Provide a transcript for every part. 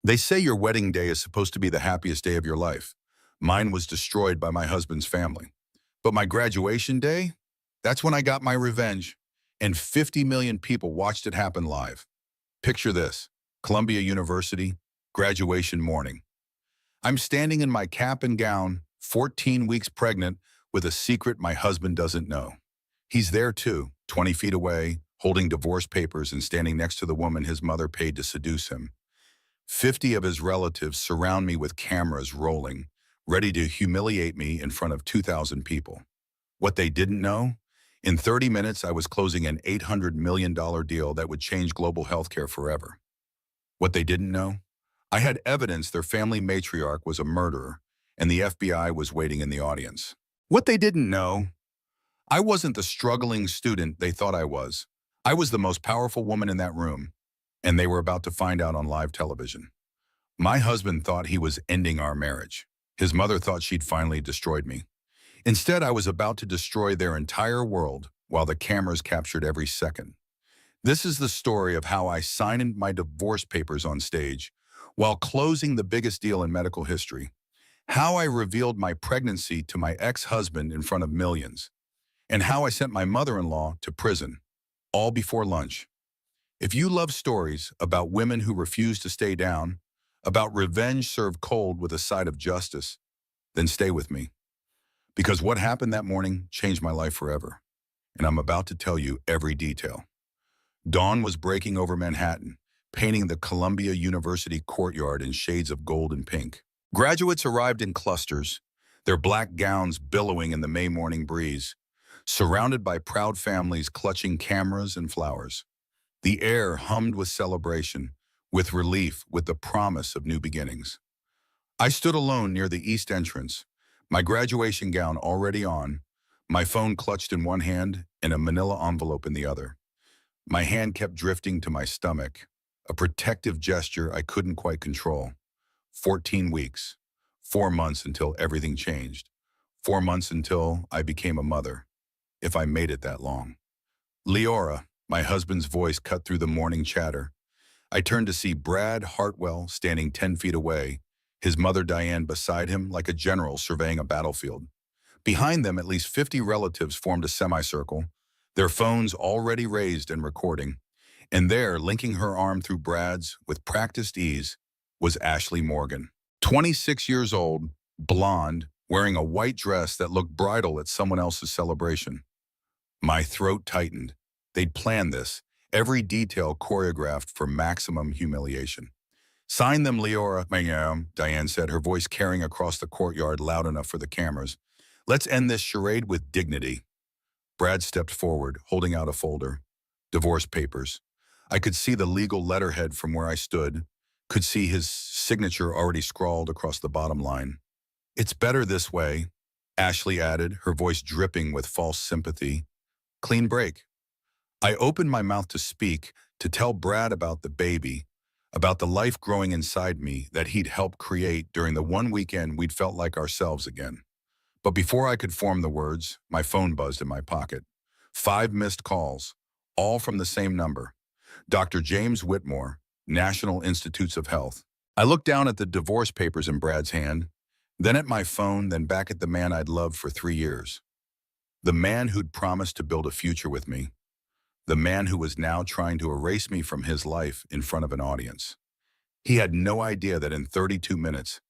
They say your wedding day is supposed to be the happiest day of your life. Mine was destroyed by my husband's family. But my graduation day, that's when I got my revenge. And 50 million people watched it happen live. Picture this, Columbia University, graduation morning. I'm standing in my cap and gown, 14 weeks pregnant, with a secret my husband doesn't know. He's there too, 20 feet away, holding divorce papers and standing next to the woman his mother paid to seduce him. 50 of his relatives surround me with cameras rolling, ready to humiliate me in front of 2,000 people. What they didn't know? In 30 minutes, I was closing an $800 million deal that would change global healthcare forever. What they didn't know? I had evidence their family matriarch was a murderer, and the FBI was waiting in the audience. What they didn't know? I wasn't the struggling student they thought I was. I was the most powerful woman in that room, and they were about to find out on live television. My husband thought he was ending our marriage. His mother thought she'd finally destroyed me. Instead, I was about to destroy their entire world while the cameras captured every second. This is the story of how I signed my divorce papers on stage while closing the biggest deal in medical history, how I revealed my pregnancy to my ex-husband in front of millions, and how I sent my mother-in-law to prison, all before lunch. If you love stories about women who refuse to stay down, about revenge served cold with a side of justice, then stay with me. Because what happened that morning changed my life forever, and I'm about to tell you every detail. Dawn was breaking over Manhattan, painting the Columbia University courtyard in shades of gold and pink. Graduates arrived in clusters, their black gowns billowing in the May morning breeze, surrounded by proud families clutching cameras and flowers. The air hummed with celebration, with relief, with the promise of new beginnings. I stood alone near the east entrance, my graduation gown already on, my phone clutched in one hand and a manila envelope in the other. My hand kept drifting to my stomach, a protective gesture I couldn't quite control. 14 weeks, 4 months until everything changed, 4 months until I became a mother, if I made it that long. Leora, my husband's voice cut through the morning chatter. I turned to see Brad Hartwell standing 10 feet away, his mother Diane beside him like a general surveying a battlefield. Behind them, at least 50 relatives formed a semicircle, their phones already raised and recording. And there, linking her arm through Brad's with practiced ease, was Ashley Morgan. 26 years old, blonde, wearing a white dress that looked bridal at someone else's celebration. My throat tightened. They'd planned this, every detail choreographed for maximum humiliation. Sign them, Leora, ma'am, Diane said, her voice carrying across the courtyard loud enough for the cameras. Let's end this charade with dignity. Brad stepped forward, holding out a folder. Divorce papers. I could see the legal letterhead from where I stood, could see his signature already scrawled across the bottom line. It's better this way, Ashley added, her voice dripping with false sympathy. Clean break. I opened my mouth to speak, to tell Brad about the baby, about the life growing inside me that he'd helped create during the one weekend we'd felt like ourselves again. But before I could form the words, my phone buzzed in my pocket. 5 missed calls, all from the same number. Dr. James Whitmore, National Institutes of Health. I looked down at the divorce papers in Brad's hand, then at my phone, then back at the man I'd loved for 3 years. The man who'd promised to build a future with me. The man who was now trying to erase me from his life in front of an audience. He had no idea that in 32 minutes,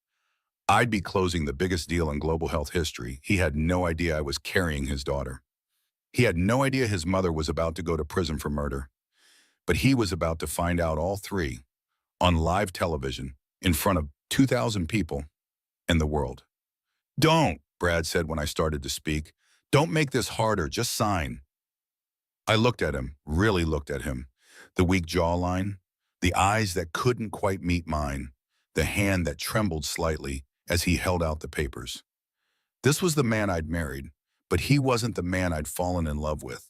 I'd be closing the biggest deal in global health history. He had no idea I was carrying his daughter. He had no idea his mother was about to go to prison for murder. But he was about to find out all three, on live television, in front of 2,000 people and the world. Don't, Brad said when I started to speak. Don't make this harder, just sign. I looked at him, really looked at him. The weak jawline, the eyes that couldn't quite meet mine, the hand that trembled slightly as he held out the papers. This was the man I'd married, but he wasn't the man I'd fallen in love with.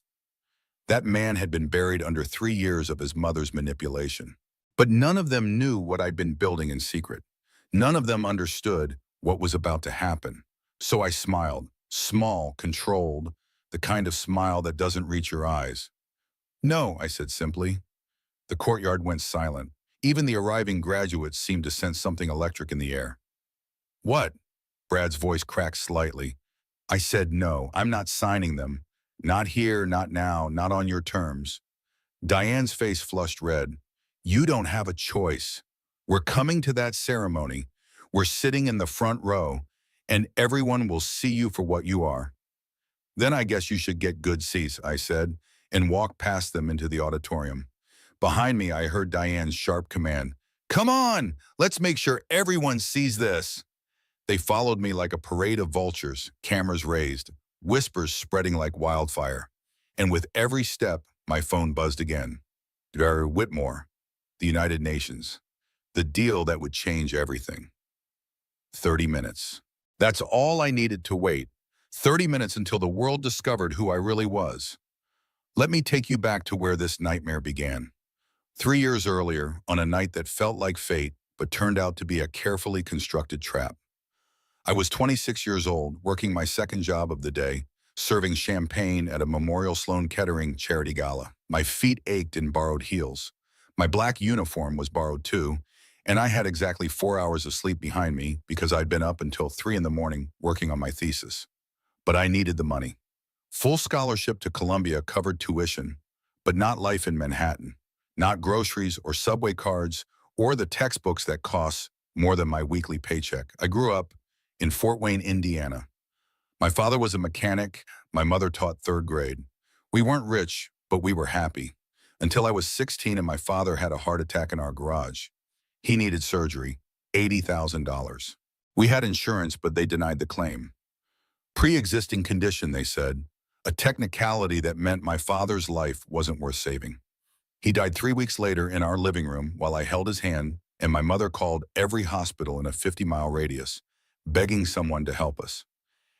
That man had been buried under 3 years of his mother's manipulation. But none of them knew what I'd been building in secret. None of them understood what was about to happen. So I smiled, small, controlled, the kind of smile that doesn't reach your eyes. No, I said simply. The courtyard went silent. Even the arriving graduates seemed to sense something electric in the air. What? Brad's voice cracked slightly. I said no, I'm not signing them. Not here, not now, not on your terms. Diane's face flushed red. You don't have a choice. We're coming to that ceremony. We're sitting in the front row, and everyone will see you for what you are. Then I guess you should get good seats, I said, and walked past them into the auditorium. Behind me, I heard Diane's sharp command. Come on, let's make sure everyone sees this. They followed me like a parade of vultures, cameras raised, whispers spreading like wildfire. And with every step, my phone buzzed again. Whitmore, the United Nations, the deal that would change everything. 30 minutes. That's all I needed to wait. 30 minutes until the world discovered who I really was. Let me take you back to where this nightmare began. 3 years earlier, on a night that felt like fate, but turned out to be a carefully constructed trap. I was 26 years old, working my second job of the day, serving champagne at a Memorial Sloan Kettering charity gala. My feet ached in borrowed heels. My black uniform was borrowed too, and I had exactly 4 hours of sleep behind me because I'd been up until 3 in the morning working on my thesis. But I needed the money. Full scholarship to Columbia covered tuition, but not life in Manhattan, not groceries or subway cards or the textbooks that cost more than my weekly paycheck. I grew up in Fort Wayne, Indiana. My father was a mechanic. My mother taught third grade. We weren't rich, but we were happy. Until I was 16 and my father had a heart attack in our garage. He needed surgery, $80,000. We had insurance, but they denied the claim. Pre-existing condition, they said, a technicality that meant my father's life wasn't worth saving. He died 3 weeks later in our living room while I held his hand, and my mother called every hospital in a 50-mile radius, begging someone to help us.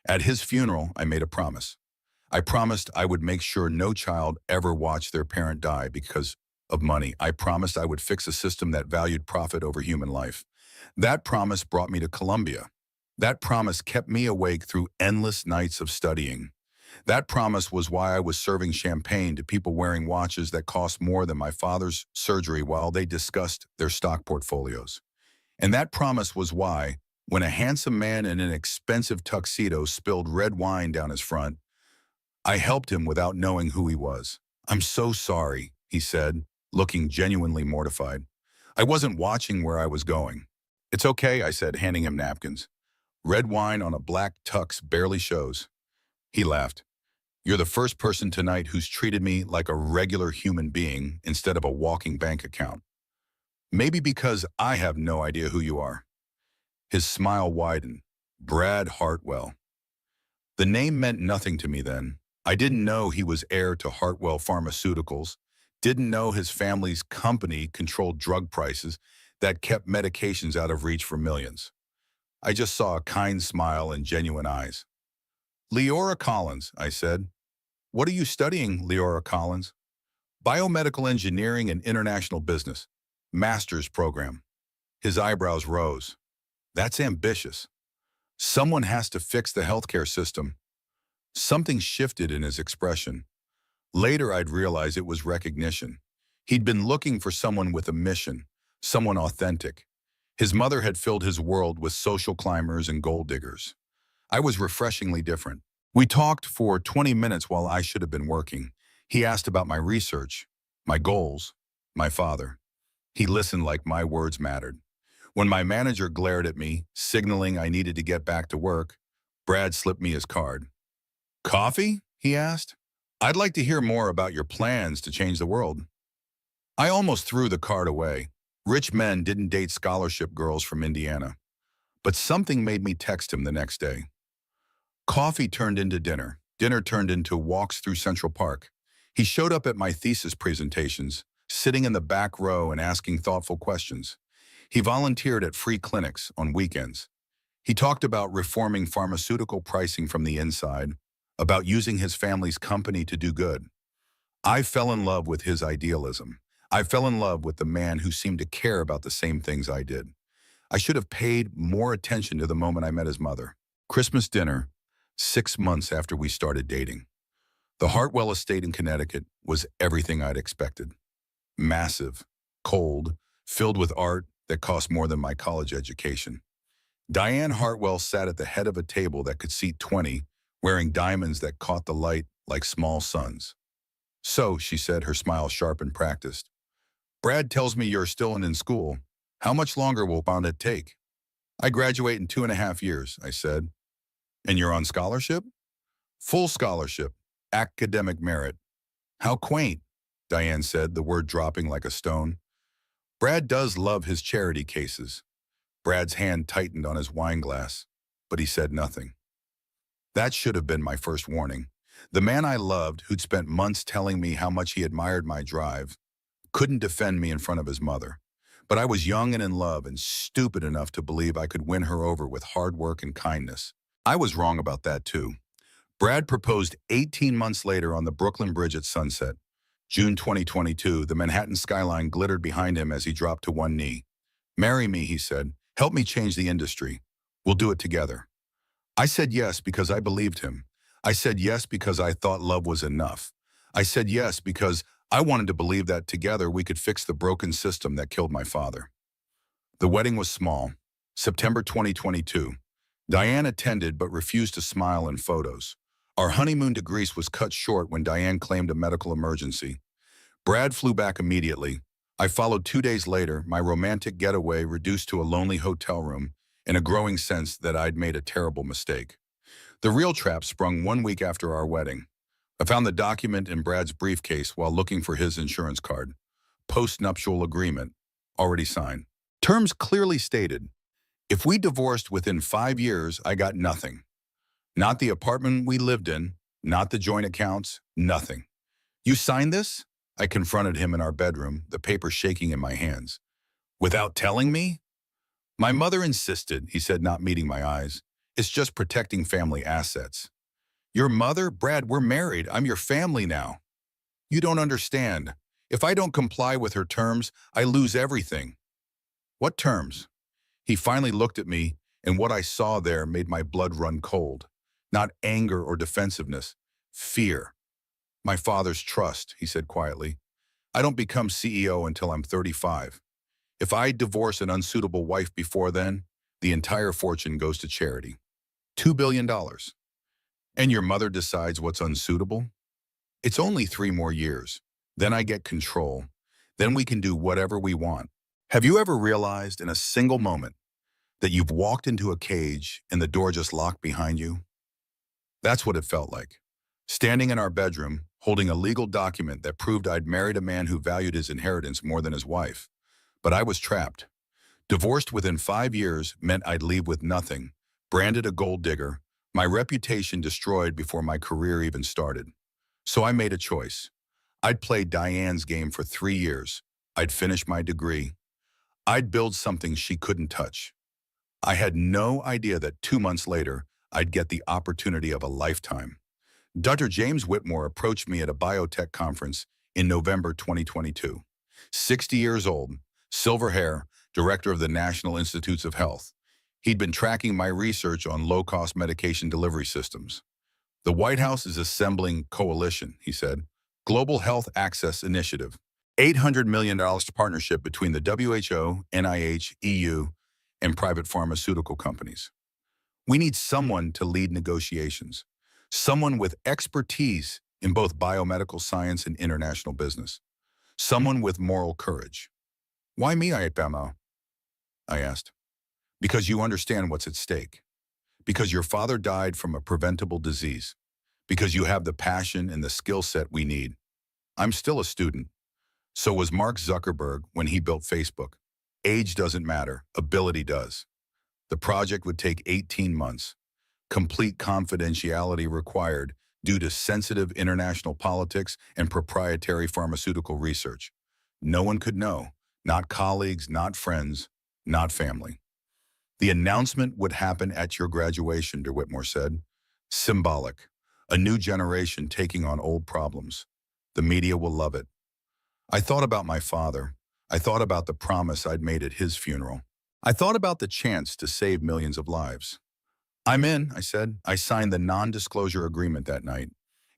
At his funeral, I made a promise. I promised I would make sure no child ever watched their parent die because of money. I promised I would fix a system that valued profit over human life. That promise brought me to Columbia. That promise kept me awake through endless nights of studying. That promise was why I was serving champagne to people wearing watches that cost more than my father's surgery while they discussed their stock portfolios. And that promise was why, when a handsome man in an expensive tuxedo spilled red wine down his front, I helped him without knowing who he was. I'm so sorry, he said, looking genuinely mortified. I wasn't watching where I was going. It's okay, I said, handing him napkins. Red wine on a black tux barely shows. He laughed. You're the first person tonight who's treated me like a regular human being instead of a walking bank account. Maybe because I have no idea who you are. His smile widened. Brad Hartwell. The name meant nothing to me then. I didn't know he was heir to Hartwell Pharmaceuticals, didn't know his family's company controlled drug prices that kept medications out of reach for millions. I just saw a kind smile and genuine eyes. Leora Collins, I said. What are you studying, Leora Collins? Biomedical Engineering and International Business. Master's program. His eyebrows rose. That's ambitious. Someone has to fix the healthcare system. Something shifted in his expression. Later, I'd realize it was recognition. He'd been looking for someone with a mission, someone authentic. His mother had filled his world with social climbers and gold diggers. I was refreshingly different. We talked for 20 minutes while I should have been working. He asked about my research, my goals, my father. He listened like my words mattered. When my manager glared at me, signaling I needed to get back to work, Brad slipped me his card. Coffee? He asked. I'd like to hear more about your plans to change the world. I almost threw the card away. Rich men didn't date scholarship girls from Indiana. But something made me text him the next day. Coffee turned into dinner. Dinner turned into walks through Central Park. He showed up at my thesis presentations, sitting in the back row and asking thoughtful questions. He volunteered at free clinics on weekends. He talked about reforming pharmaceutical pricing from the inside, about using his family's company to do good. I fell in love with his idealism. I fell in love with the man who seemed to care about the same things I did. I should have paid more attention to the moment I met his mother. Christmas dinner, 6 months after we started dating. The Hartwell estate in Connecticut was everything I'd expected. Massive, cold, filled with art that cost more than my college education. Diane Hartwell sat at the head of a table that could seat 20, wearing diamonds that caught the light like small suns. "So," she said, her smile sharp and practiced, "Brad tells me you're still in school. How much longer will it take?" "I graduate in 2.5 years," I said. "And you're on scholarship?" "Full scholarship, academic merit." "How quaint," Diane said, the word dropping like a stone. "Brad does love his charity cases." Brad's hand tightened on his wine glass, but he said nothing. That should have been my first warning. The man I loved, who'd spent months telling me how much he admired my drive, couldn't defend me in front of his mother. But I was young and in love and stupid enough to believe I could win her over with hard work and kindness. I was wrong about that too. Brad proposed 18 months later on the Brooklyn Bridge at sunset. June 2022, the Manhattan skyline glittered behind him as he dropped to one knee. "Marry me," he said. "Help me change the industry. We'll do it together." I said yes because I believed him. I said yes because I thought love was enough. I said yes because I wanted to believe that together we could fix the broken system that killed my father. The wedding was small. September 2022. Diane attended but refused to smile in photos. Our honeymoon to Greece was cut short when Diane claimed a medical emergency. Brad flew back immediately. I followed 2 days later, my romantic getaway reduced to a lonely hotel room and a growing sense that I'd made a terrible mistake. The real trap sprung 1 week after our wedding. I found the document in Brad's briefcase while looking for his insurance card. Post-nuptial agreement, already signed. Terms clearly stated. If we divorced within 5 years, I got nothing. Not the apartment we lived in, not the joint accounts, nothing. "You signed this?" I confronted him in our bedroom, the paper shaking in my hands. "Without telling me?" "My mother insisted," he said, not meeting my eyes. "It's just protecting family assets." "Your mother? Brad, we're married. I'm your family now." "You don't understand. If I don't comply with her terms, I lose everything." "What terms?" He finally looked at me, and what I saw there made my blood run cold. Not anger or defensiveness, fear. "My father's trust," he said quietly. "I don't become CEO until I'm 35. If I divorce an unsuitable wife before then, the entire fortune goes to charity. $2 billion. And your mother decides what's unsuitable? It's only 3 more years. Then I get control. Then we can do whatever we want." Have you ever realized in a single moment that you've walked into a cage and the door just locked behind you? That's what it felt like. Standing in our bedroom, holding a legal document that proved I'd married a man who valued his inheritance more than his wife. But I was trapped. Divorced within 5 years meant I'd leave with nothing, branded a gold digger, my reputation destroyed before my career even started. So I made a choice. I'd play Diane's game for 3 years. I'd finish my degree. I'd build something she couldn't touch. I had no idea that 2 months later, I'd get the opportunity of a lifetime. Dr. James Whitmore approached me at a biotech conference in November 2022. 60 years old, silver hair, director of the National Institutes of Health. He'd been tracking my research on low-cost medication delivery systems. "The White House is assembling coalition," he said. "Global Health Access Initiative. $800 million partnership between the WHO, NIH, EU, and private pharmaceutical companies. We need someone to lead negotiations. Someone with expertise in both biomedical science and international business. Someone with moral courage." "Why me, Ayetbamo?" I asked. "Because you understand what's at stake. Because your father died from a preventable disease. Because you have the passion and the skill set we need. I'm still a student. So was Mark Zuckerberg when he built Facebook. Age doesn't matter, ability does. The project would take 18 months. Complete confidentiality required due to sensitive international politics and proprietary pharmaceutical research. No one could know, not colleagues, not friends, not family. The announcement would happen at your graduation, De Whitmore said. Symbolic. A new generation taking on old problems. The media will love it. I thought about my father. I thought about the promise I'd made at his funeral. I thought about the chance to save millions of lives. "I'm in," I said. I signed the non-disclosure agreement that night.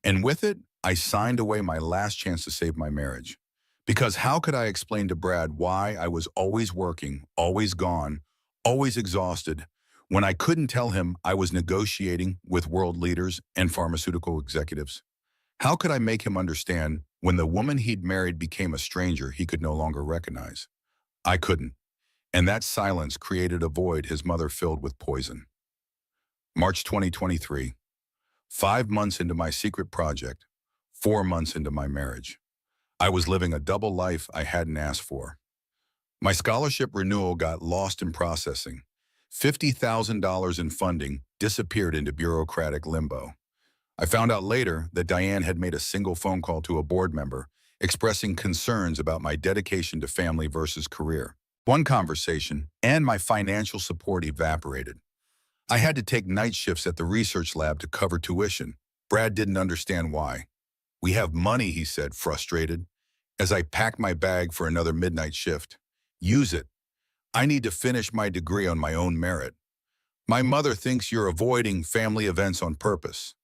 And with it, I signed away my last chance to save my marriage. Because how could I explain to Brad why I was always working, always gone, always exhausted, when I couldn't tell him I was negotiating with world leaders and pharmaceutical executives? How could I make him understand when the woman he'd married became a stranger he could no longer recognize? I couldn't, and that silence created a void his mother filled with poison. March 2023, 5 months into my secret project, 4 months into my marriage. I was living a double life I hadn't asked for. My scholarship renewal got lost in processing. $50,000 in funding disappeared into bureaucratic limbo. I found out later that Diane had made a single phone call to a board member expressing concerns about my dedication to family versus career. One conversation, and my financial support evaporated. I had to take night shifts at the research lab to cover tuition. Brad didn't understand why. "We have money," he said, frustrated, as I packed my bag for another midnight shift. "Use it. I need to finish my degree on my own merit. My mother thinks you're avoiding family events on purpose."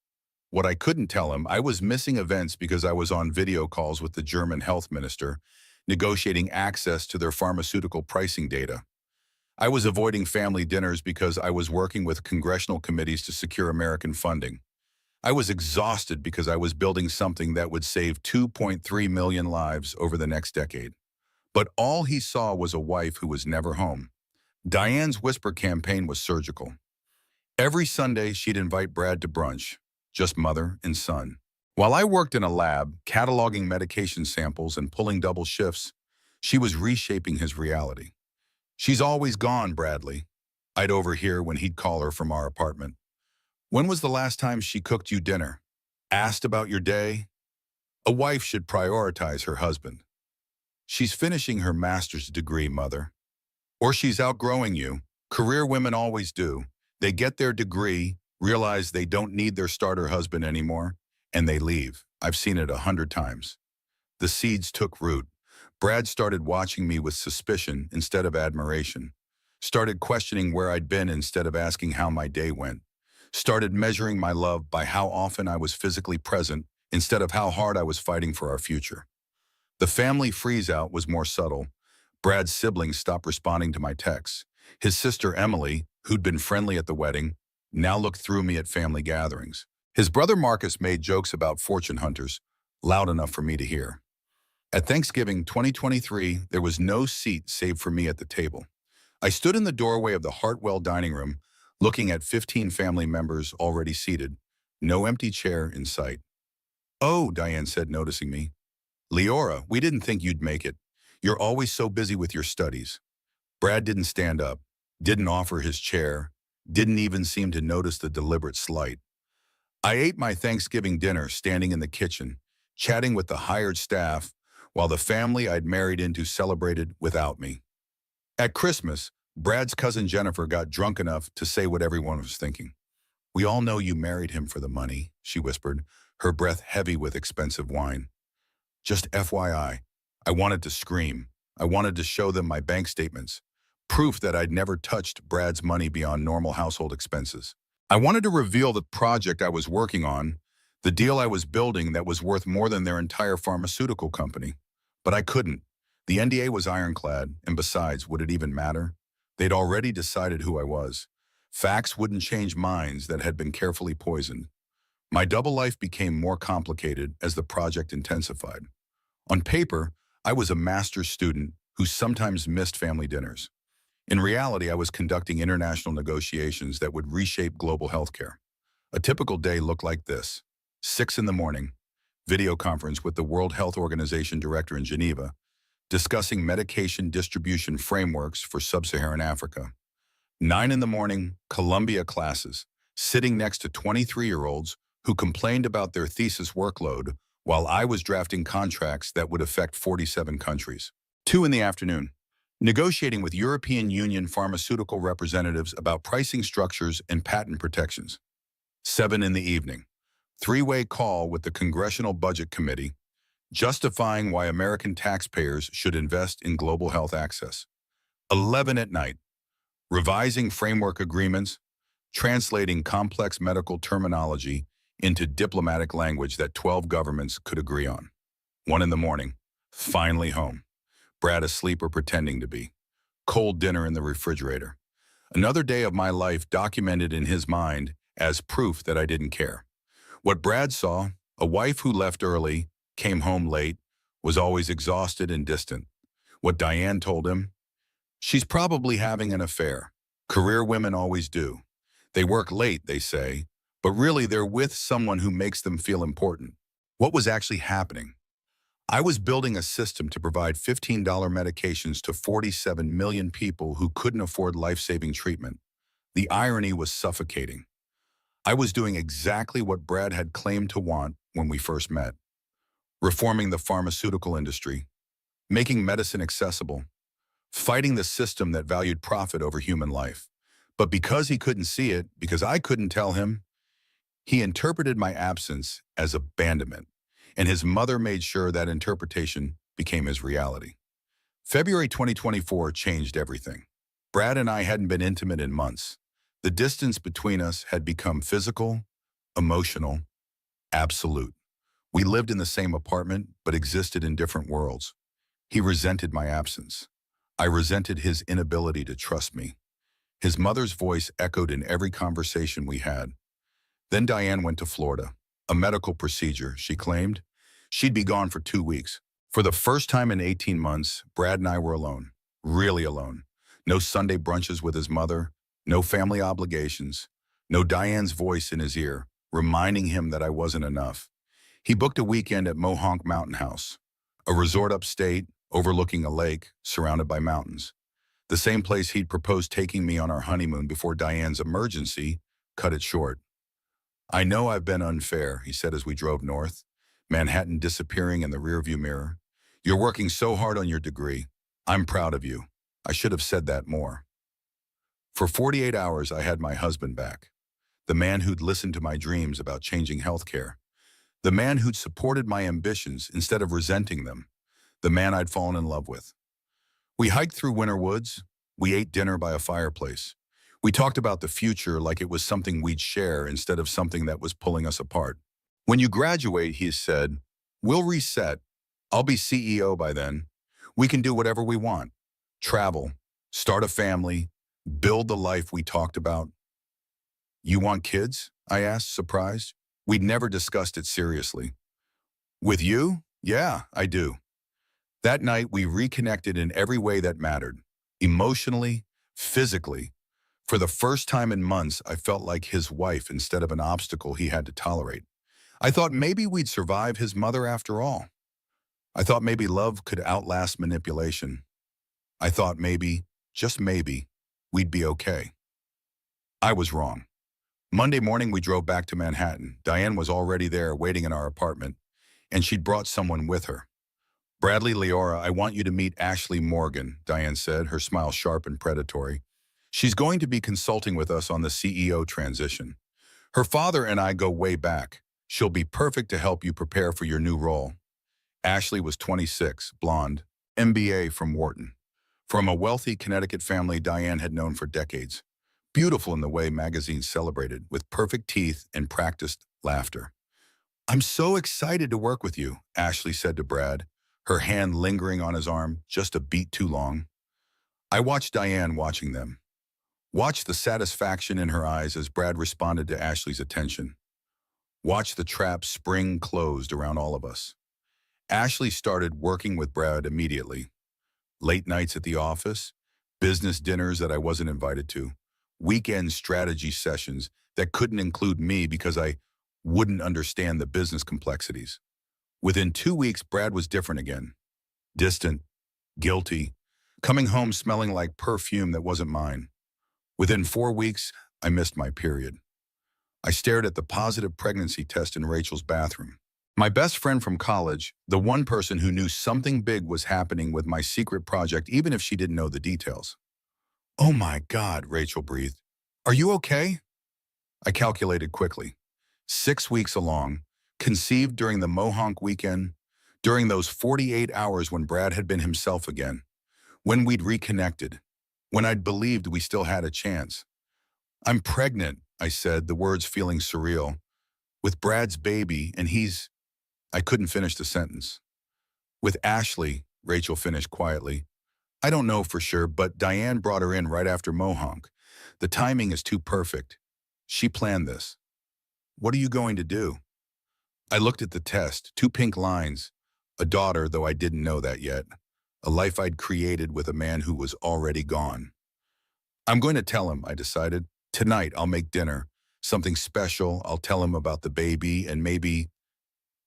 What I couldn't tell him, I was missing events because I was on video calls with the German health minister, negotiating access to their pharmaceutical pricing data. I was avoiding family dinners because I was working with congressional committees to secure American funding. I was exhausted because I was building something that would save 2.3 million lives over the next decade. But all he saw was a wife who was never home. Diane's whisper campaign was surgical. Every Sunday, she'd invite Brad to brunch, just mother and son. While I worked in a lab, cataloging medication samples and pulling double shifts, she was reshaping his reality. "She's always gone, Bradley," I'd overhear when he'd call her from our apartment. "When was the last time she cooked you dinner? Asked about your day?" A wife should prioritize her husband. "She's finishing her master's degree, mother." Or she's outgrowing you. Career women always do. They get their degree, realize they don't need their starter husband anymore, and they leave. I've seen it 100 times. The seeds took root. Brad started watching me with suspicion instead of admiration. Started questioning where I'd been instead of asking how my day went. Started measuring my love by how often I was physically present instead of how hard I was fighting for our future. The family freeze-out was more subtle. Brad's siblings stopped responding to my texts. His sister Emily, who'd been friendly at the wedding, now looked through me at family gatherings. His brother Marcus made jokes about fortune hunters, loud enough for me to hear. At Thanksgiving 2023, there was no seat saved for me at the table. I stood in the doorway of the Hartwell dining room, looking at 15 family members already seated, no empty chair in sight. "Oh," Diane said, noticing me. "Leora, we didn't think you'd make it. You're always so busy with your studies." Brad didn't stand up, didn't offer his chair, didn't even seem to notice the deliberate slight. I ate my Thanksgiving dinner standing in the kitchen, chatting with the hired staff, while the family I'd married into celebrated without me. At Christmas, Brad's cousin Jennifer got drunk enough to say what everyone was thinking. "We all know you married him for the money," she whispered, her breath heavy with expensive wine. "Just FYI, I wanted to scream. I wanted to show them my bank statements, proof that I'd never touched Brad's money beyond normal household expenses. I wanted to reveal the project I was working on, the deal I was building that was worth more than their entire pharmaceutical company. But I couldn't. The NDA was ironclad, and besides, would it even matter? They'd already decided who I was. Facts wouldn't change minds that had been carefully poisoned. My double life became more complicated as the project intensified. On paper, I was a master's student who sometimes missed family dinners. In reality, I was conducting international negotiations that would reshape global healthcare. A typical day looked like this. 6 in the morning, video conference with the World Health Organization director in Geneva, discussing medication distribution frameworks for sub-Saharan Africa. 9 in the morning, Columbia classes, sitting next to 23-year-olds who complained about their thesis workload while I was drafting contracts that would affect 47 countries. 2 in the afternoon, negotiating with European Union pharmaceutical representatives about pricing structures and patent protections. 7 in the evening, three-way call with the Congressional Budget Committee, justifying why American taxpayers should invest in global health access. 11 at night, revising framework agreements, translating complex medical terminology into diplomatic language that 12 governments could agree on. 1 in the morning, Finally home. Brad asleep or pretending to be. Cold dinner in the refrigerator. Another day of my life documented in his mind as proof that I didn't care. What Brad saw, a wife who left early, came home late, was always exhausted and distant. What Diane told him, she's probably having an affair. Career women always do. They work late, they say, but really they're with someone who makes them feel important. What was actually happening? I was building a system to provide $15 medications to 47 million people who couldn't afford life-saving treatment. The irony was suffocating. I was doing exactly what Brad had claimed to want when we first met. Reforming the pharmaceutical industry, making medicine accessible, fighting the system that valued profit over human life. But because he couldn't see it, because I couldn't tell him, he interpreted my absence as abandonment, and his mother made sure that interpretation became his reality. February 2024 changed everything. Brad and I hadn't been intimate in months. The distance between us had become physical, emotional, absolute. We lived in the same apartment, but existed in different worlds. He resented my absence. I resented his inability to trust me. His mother's voice echoed in every conversation we had. Then Diane went to Florida. A medical procedure, she claimed. She'd be gone for 2 weeks. For the first time in 18 months, Brad and I were alone. Really alone. No Sunday brunches with his mother. No family obligations. No Diane's voice in his ear, reminding him that I wasn't enough. He booked a weekend at Mohonk Mountain House, a resort upstate, overlooking a lake, surrounded by mountains. The same place he'd proposed taking me on our honeymoon before Diane's emergency cut it short. I know I've been unfair, he said as we drove north, Manhattan disappearing in the rearview mirror. You're working so hard on your degree. I'm proud of you. I should have said that more. For 48 hours, I had my husband back. The man who'd listened to my dreams about changing healthcare. The man who'd supported my ambitions instead of resenting them. The man I'd fallen in love with. We hiked through winter woods. We ate dinner by a fireplace. We talked about the future like it was something we'd share instead of something that was pulling us apart. When you graduate, he said, we'll reset. I'll be CEO by then. We can do whatever we want. Travel, start a family, build the life we talked about. You want kids? I asked, surprised. We'd never discussed it seriously. With you? Yeah, I do. That night, we reconnected in every way that mattered. Emotionally, physically. For the first time in months, I felt like his wife instead of an obstacle he had to tolerate. I thought maybe we'd survive his mother after all. I thought maybe love could outlast manipulation. I thought maybe, just maybe, we'd be okay. I was wrong. Monday morning, we drove back to Manhattan. Diane was already there waiting in our apartment, and she'd brought someone with her. Bradley Leora, I want you to meet Ashley Morgan, Diane said, her smile sharp and predatory. She's going to be consulting with us on the CEO transition. Her father and I go way back. She'll be perfect to help you prepare for your new role. Ashley was 26, blonde, MBA from Wharton. From a wealthy Connecticut family Diane had known for decades. Beautiful in the way magazines celebrated, with perfect teeth and practiced laughter. I'm so excited to work with you, Ashley said to Brad, her hand lingering on his arm just a beat too long. I watched Diane watching them. Watched the satisfaction in her eyes as Brad responded to Ashley's attention. Watched the trap spring closed around all of us. Ashley started working with Brad immediately. Late nights at the office, business dinners that I wasn't invited to, weekend strategy sessions that couldn't include me because I wouldn't understand the business complexities. Within 2 weeks, Brad was different again. Distant, guilty, coming home smelling like perfume that wasn't mine. Within 4 weeks, I missed my period. I stared at the positive pregnancy test in Rachel's bathroom. My best friend from college, the one person who knew something big was happening with my secret project even if she didn't know the details. Oh my God, Rachel breathed. Are you okay? I calculated quickly. 6 weeks along, conceived during the Mohonk weekend, during those 48 hours when Brad had been himself again, when we'd reconnected, when I'd believed we still had a chance. I'm pregnant, I said, the words feeling surreal. With Brad's baby, and I couldn't finish the sentence. With Ashley, Rachel finished quietly. I don't know for sure, but Diane brought her in right after Mohonk. The timing is too perfect. She planned this. What are you going to do? I looked at the test, 2 pink lines. A daughter, though I didn't know that yet. A life I'd created with a man who was already gone. I'm going to tell him, I decided. Tonight, I'll make dinner. Something special. I'll tell him about the baby, and maybe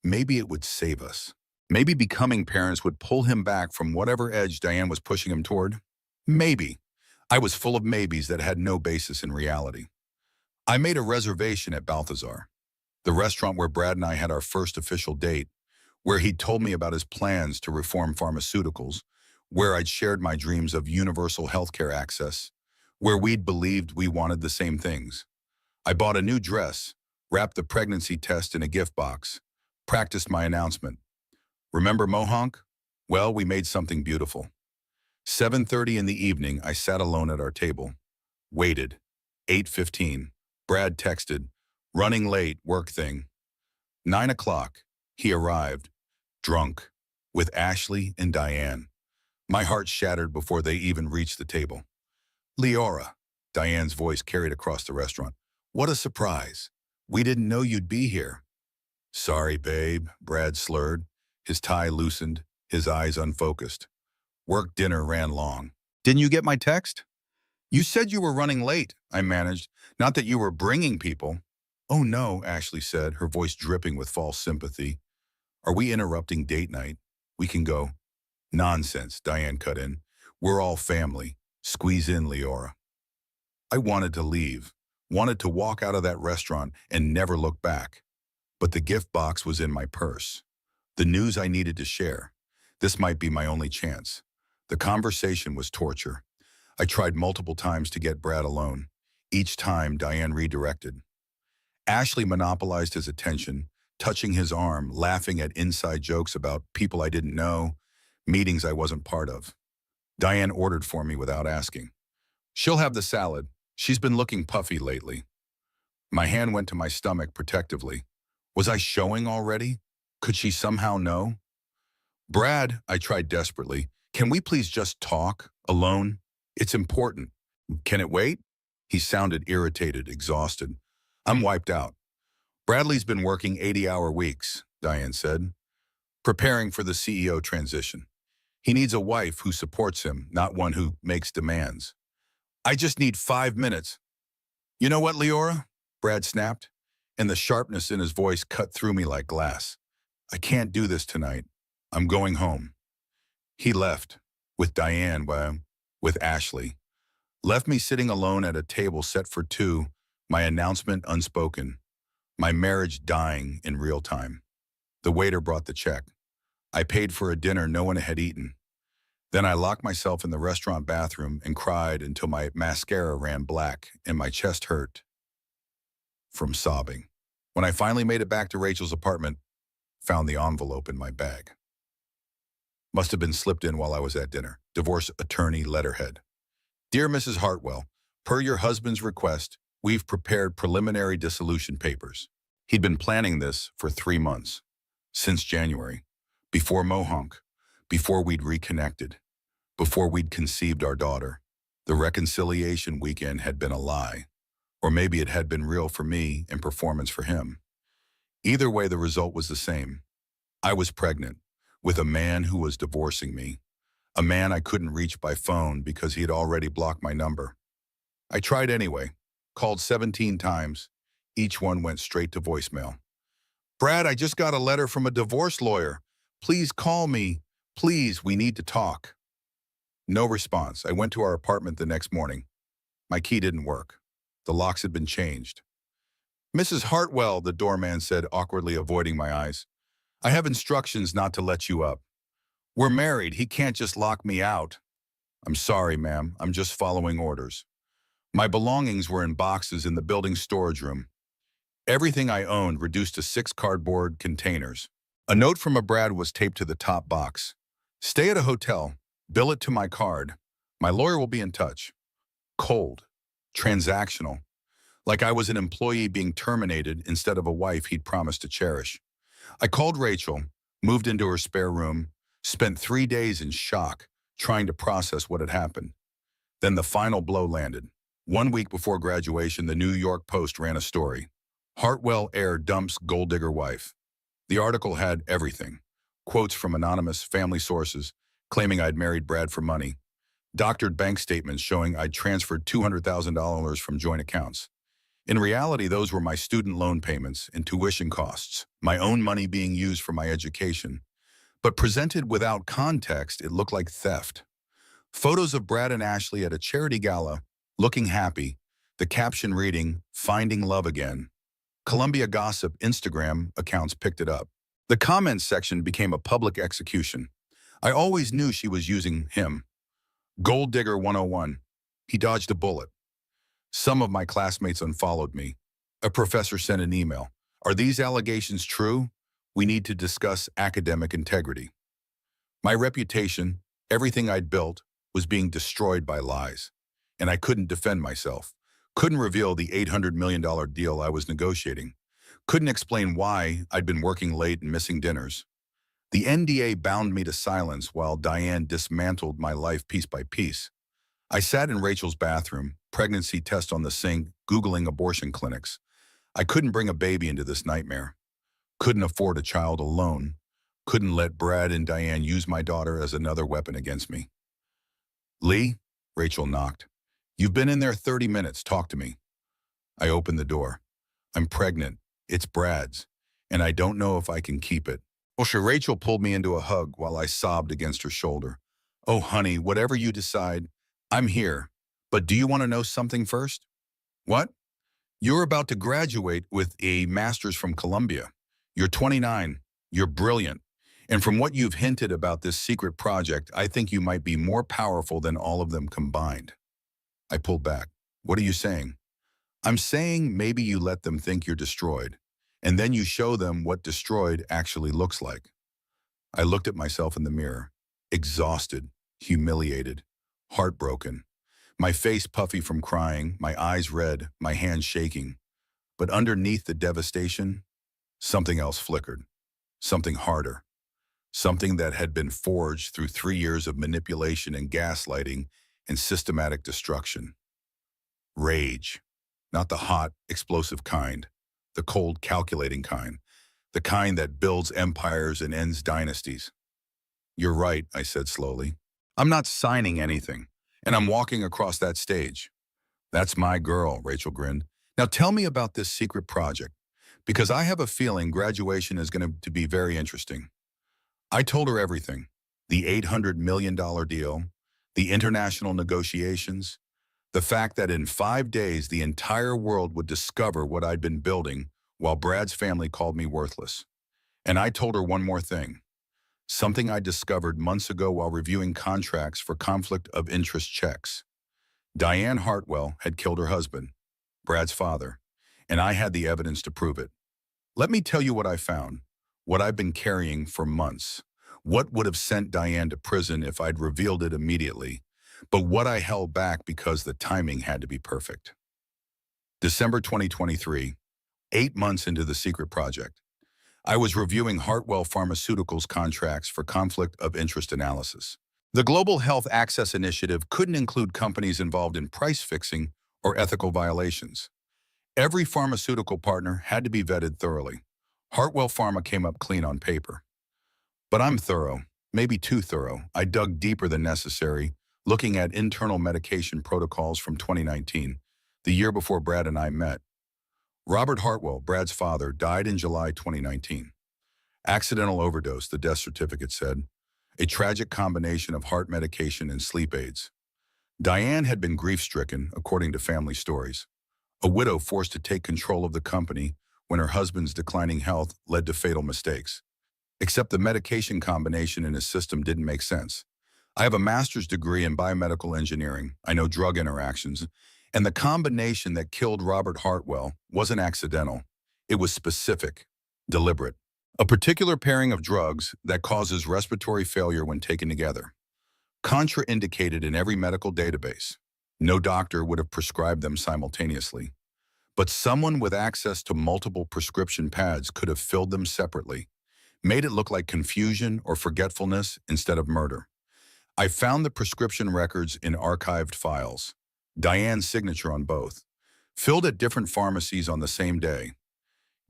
it would save us. Maybe becoming parents would pull him back from whatever edge Diane was pushing him toward. Maybe. I was full of maybes that had no basis in reality. I made a reservation at Balthazar, the restaurant where Brad and I had our first official date, where he'd told me about his plans to reform pharmaceuticals, where I'd shared my dreams of universal healthcare access, where we'd believed we wanted the same things. I bought a new dress, wrapped the pregnancy test in a gift box, practiced my announcement. Remember Mohonk? Well, we made something beautiful. 7:30 in the evening, I sat alone at our table. Waited. 8:15. Brad texted. Running late, work thing. 9 o'clock. He arrived. Drunk. With Ashley and Diane. My heart shattered before they even reached the table. Leora. Diane's voice carried across the restaurant. What a surprise. We didn't know you'd be here. Sorry, babe, Brad slurred. His tie loosened, his eyes unfocused. Work dinner ran long. Didn't you get my text? You said you were running late, I managed. Not that you were bringing people. Oh no, Ashley said, her voice dripping with false sympathy. Are we interrupting date night? We can go. Nonsense, Diane cut in. We're all family. Squeeze in, Leora. I wanted to leave, wanted to walk out of that restaurant and never look back. But the gift box was in my purse. The news I needed to share. This might be my only chance. The conversation was torture. I tried multiple times to get Brad alone. Each time, Diane redirected. Ashley monopolized his attention, touching his arm, laughing at inside jokes about people I didn't know, meetings I wasn't part of. Diane ordered for me without asking. She'll have the salad. She's been looking puffy lately. My hand went to my stomach protectively. Was I showing already? Could she somehow know? Brad, I tried desperately. Can we please just talk, alone? It's important. Can it wait? He sounded irritated, exhausted. I'm wiped out. Bradley's been working 80-hour weeks, Diane said, preparing for the CEO transition. He needs a wife who supports him, not one who makes demands. I just need 5 minutes. You know what, Leora? Brad snapped, and the sharpness in his voice cut through me like glass. I can't do this tonight. I'm going home. He left, with Diane, with Ashley. Left me sitting alone at a table set for two, my announcement unspoken, my marriage dying in real time. The waiter brought the check. I paid for a dinner no one had eaten. Then I locked myself in the restaurant bathroom and cried until my mascara ran black and my chest hurt from sobbing. When I finally made it back to Rachel's apartment, found the envelope in my bag. Must have been slipped in while I was at dinner. Divorce attorney letterhead. Dear Mrs. Hartwell, per your husband's request, we've prepared preliminary dissolution papers. He'd been planning this for 3 months, since January, before Mohonk, before we'd reconnected, before we'd conceived our daughter. The reconciliation weekend had been a lie, or maybe it had been real for me and performance for him. Either way, the result was the same. I was pregnant with a man who was divorcing me, a man I couldn't reach by phone because he had already blocked my number. I tried anyway, called 17 times. Each one went straight to voicemail. Brad, I just got a letter from a divorce lawyer. Please call me. Please, we need to talk. No response. I went to our apartment the next morning. My key didn't work. The locks had been changed. Mrs. Hartwell, the doorman said, awkwardly avoiding my eyes. I have instructions not to let you up. We're married. He can't just lock me out. I'm sorry, ma'am. I'm just following orders. My belongings were in boxes in the building's storage room. Everything I owned reduced to 6 cardboard containers. A note from a Brad was taped to the top box. Stay at a hotel. Bill it to my card. My lawyer will be in touch. Cold. Transactional. Like I was an employee being terminated instead of a wife he'd promised to cherish. I called Rachel, moved into her spare room, Spent 3 days in shock, trying to process what had happened. Then the final blow landed. 1 week before graduation, the New York Post ran a story. Hartwell heir dumps gold digger wife. The article had everything. Quotes from anonymous family sources claiming I'd married Brad for money. Doctored bank statements showing I'd transferred $200,000 from joint accounts. In reality, those were my student loan payments and tuition costs, my own money being used for my education. But presented without context, it looked like theft. Photos of Brad and Ashley at a charity gala, looking happy, the caption reading, "Finding love again." Columbia Gossip Instagram accounts picked it up. The comments section became a public execution. I always knew she was using him. Gold Digger 101. He dodged a bullet. Some of my classmates unfollowed me. A professor sent an email. Are these allegations true? We need to discuss academic integrity. My reputation, everything I'd built, was being destroyed by lies. And I couldn't defend myself. Couldn't reveal the $800 million deal I was negotiating. Couldn't explain why I'd been working late and missing dinners. The NDA bound me to silence while Diane dismantled my life piece by piece. I sat in Rachel's bathroom, pregnancy test on the sink, Googling abortion clinics. I couldn't bring a baby into this nightmare. Couldn't afford a child alone. Couldn't let Brad and Diane use my daughter as another weapon against me. Lee, Rachel knocked. You've been in there 30 minutes. Talk to me. I opened the door. I'm pregnant. It's Brad's. And I don't know if I can keep it. Well, sure, Rachel pulled me into a hug while I sobbed against her shoulder. Oh, honey, whatever you decide, I'm here. But do you want to know something first? What? You're about to graduate with a master's from Columbia. You're 29. You're brilliant. And from what you've hinted about this secret project, I think you might be more powerful than all of them combined. I pulled back. What are you saying? I'm saying maybe you let them think you're destroyed, and then you show them what destroyed actually looks like. I looked at myself in the mirror, exhausted, humiliated, heartbroken, my face puffy from crying, my eyes red, my hands shaking. But underneath the devastation, something else flickered, something harder, something that had been forged through 3 years of manipulation and gaslighting and systematic destruction. Rage. Not the hot, explosive kind, the cold, calculating kind, the kind that builds empires and ends dynasties. You're right, I said slowly. I'm not signing anything, and I'm walking across that stage. That's my girl, Rachel grinned. Now tell me about this secret project, because I have a feeling graduation is going to be very interesting. I told her everything. The $800 million deal, the international negotiations, the fact that in 5 days the entire world would discover what I'd been building while Brad's family called me worthless. And I told her one more thing, something I discovered months ago while reviewing contracts for conflict of interest checks. Diane Hartwell had killed her husband, Brad's father, and I had the evidence to prove it. Let me tell you what I found, what I've been carrying for months, what would have sent Diane to prison if I'd revealed it immediately, but what I held back because the timing had to be perfect. December 2023, 8 months into the secret project. I was reviewing Hartwell Pharmaceuticals contracts for conflict of interest analysis. The Global Health Access Initiative couldn't include companies involved in price fixing or ethical violations. Every pharmaceutical partner had to be vetted thoroughly. Hartwell Pharma came up clean on paper. But I'm thorough, maybe too thorough. I dug deeper than necessary, looking at internal medication protocols from 2019, the year before Brad and I met. Robert Hartwell, Brad's father, died in July 2019. Accidental overdose, the death certificate said. A tragic combination of heart medication and sleep aids. Diane had been grief-stricken, according to family stories. A widow forced to take control of the company when her husband's declining health led to fatal mistakes. Except the medication combination in his system didn't make sense. I have a master's degree in biomedical engineering. I know drug interactions. And the combination that killed Robert Hartwell wasn't accidental. It was specific, deliberate. A particular pairing of drugs that causes respiratory failure when taken together. Contraindicated in every medical database. No doctor would have prescribed them simultaneously. But someone with access to multiple prescription pads could have filled them separately, made it look like confusion or forgetfulness instead of murder. I found the prescription records in archived files, Diane's signature on both, filled at different pharmacies on the same day,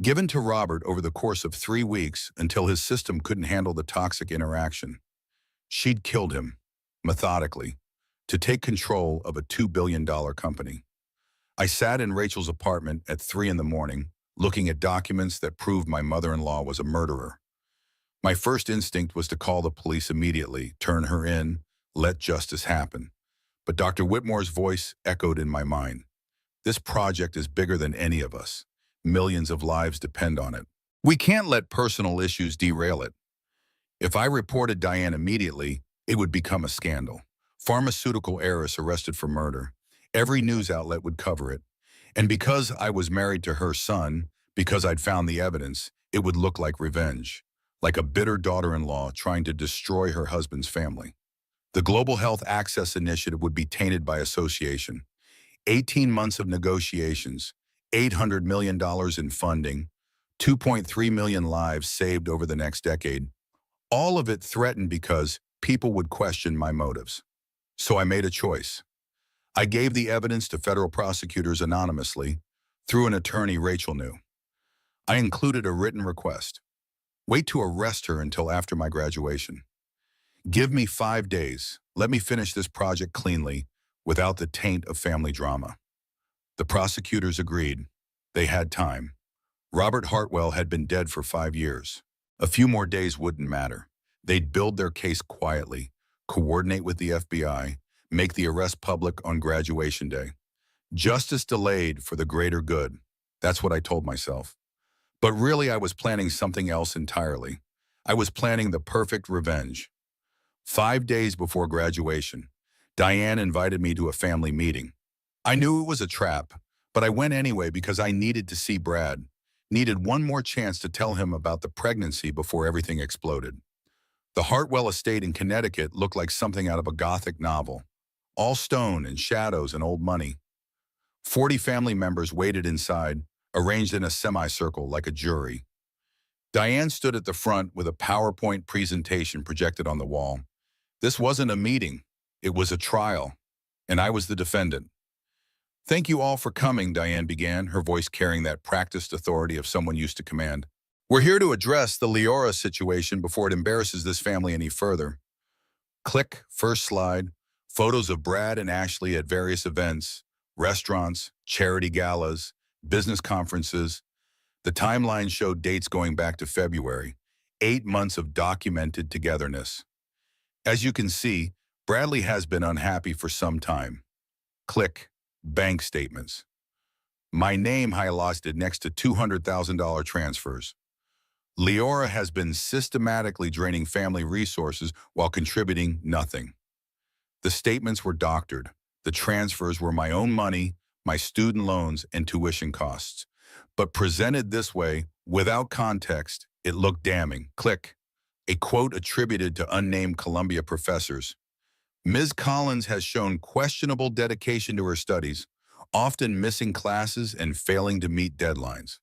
given to Robert over the course of 3 weeks until his system couldn't handle the toxic interaction. She'd killed him, methodically, to take control of a $2 billion company. I sat in Rachel's apartment at 3 in the morning, looking at documents that proved my mother-in-law was a murderer. My first instinct was to call the police immediately, turn her in, let justice happen. But Dr. Whitmore's voice echoed in my mind. This project is bigger than any of us. Millions of lives depend on it. We can't let personal issues derail it. If I reported Diane immediately, it would become a scandal. Pharmaceutical heiress arrested for murder. Every news outlet would cover it. And because I was married to her son, because I'd found the evidence, it would look like revenge, like a bitter daughter-in-law trying to destroy her husband's family. The Global Health Access Initiative would be tainted by association. 18 months of negotiations, $800 million in funding, 2.3 million lives saved over the next decade. All of it threatened because people would question my motives. So I made a choice. I gave the evidence to federal prosecutors anonymously through an attorney Rachel knew. I included a written request. Wait to arrest her until after my graduation. Give me 5 days. Let me finish this project cleanly without the taint of family drama. The prosecutors agreed. They had time. Robert Hartwell had been dead for 5 years. A few more days wouldn't matter. They'd build their case quietly, coordinate with the FBI, make the arrest public on graduation day. Justice delayed for the greater good. That's what I told myself. But really, I was planning something else entirely. I was planning the perfect revenge. 5 days before graduation, Diane invited me to a family meeting. I knew it was a trap, but I went anyway because I needed to see Brad, needed one more chance to tell him about the pregnancy before everything exploded. The Hartwell estate in Connecticut looked like something out of a Gothic novel, all stone and shadows and old money. 40 family members waited inside, arranged in a semicircle like a jury. Diane stood at the front with a PowerPoint presentation projected on the wall. This wasn't a meeting, it was a trial, and I was the defendant. "Thank you all for coming," Diane began, her voice carrying that practiced authority of someone used to command. "We're here to address the Leora situation before it embarrasses this family any further." Click, first slide, photos of Brad and Ashley at various events, restaurants, charity galas, business conferences. The timeline showed dates going back to February, 8 months of documented togetherness. As you can see, Bradley has been unhappy for some time. Click, bank statements. My name highlighted next to $200,000 transfers. Leora has been systematically draining family resources while contributing nothing. The statements were doctored. The transfers were my own money, my student loans, and tuition costs. But presented this way, without context, it looked damning. Click. A quote attributed to unnamed Columbia professors. "Ms. Collins has shown questionable dedication to her studies, often missing classes and failing to meet deadlines."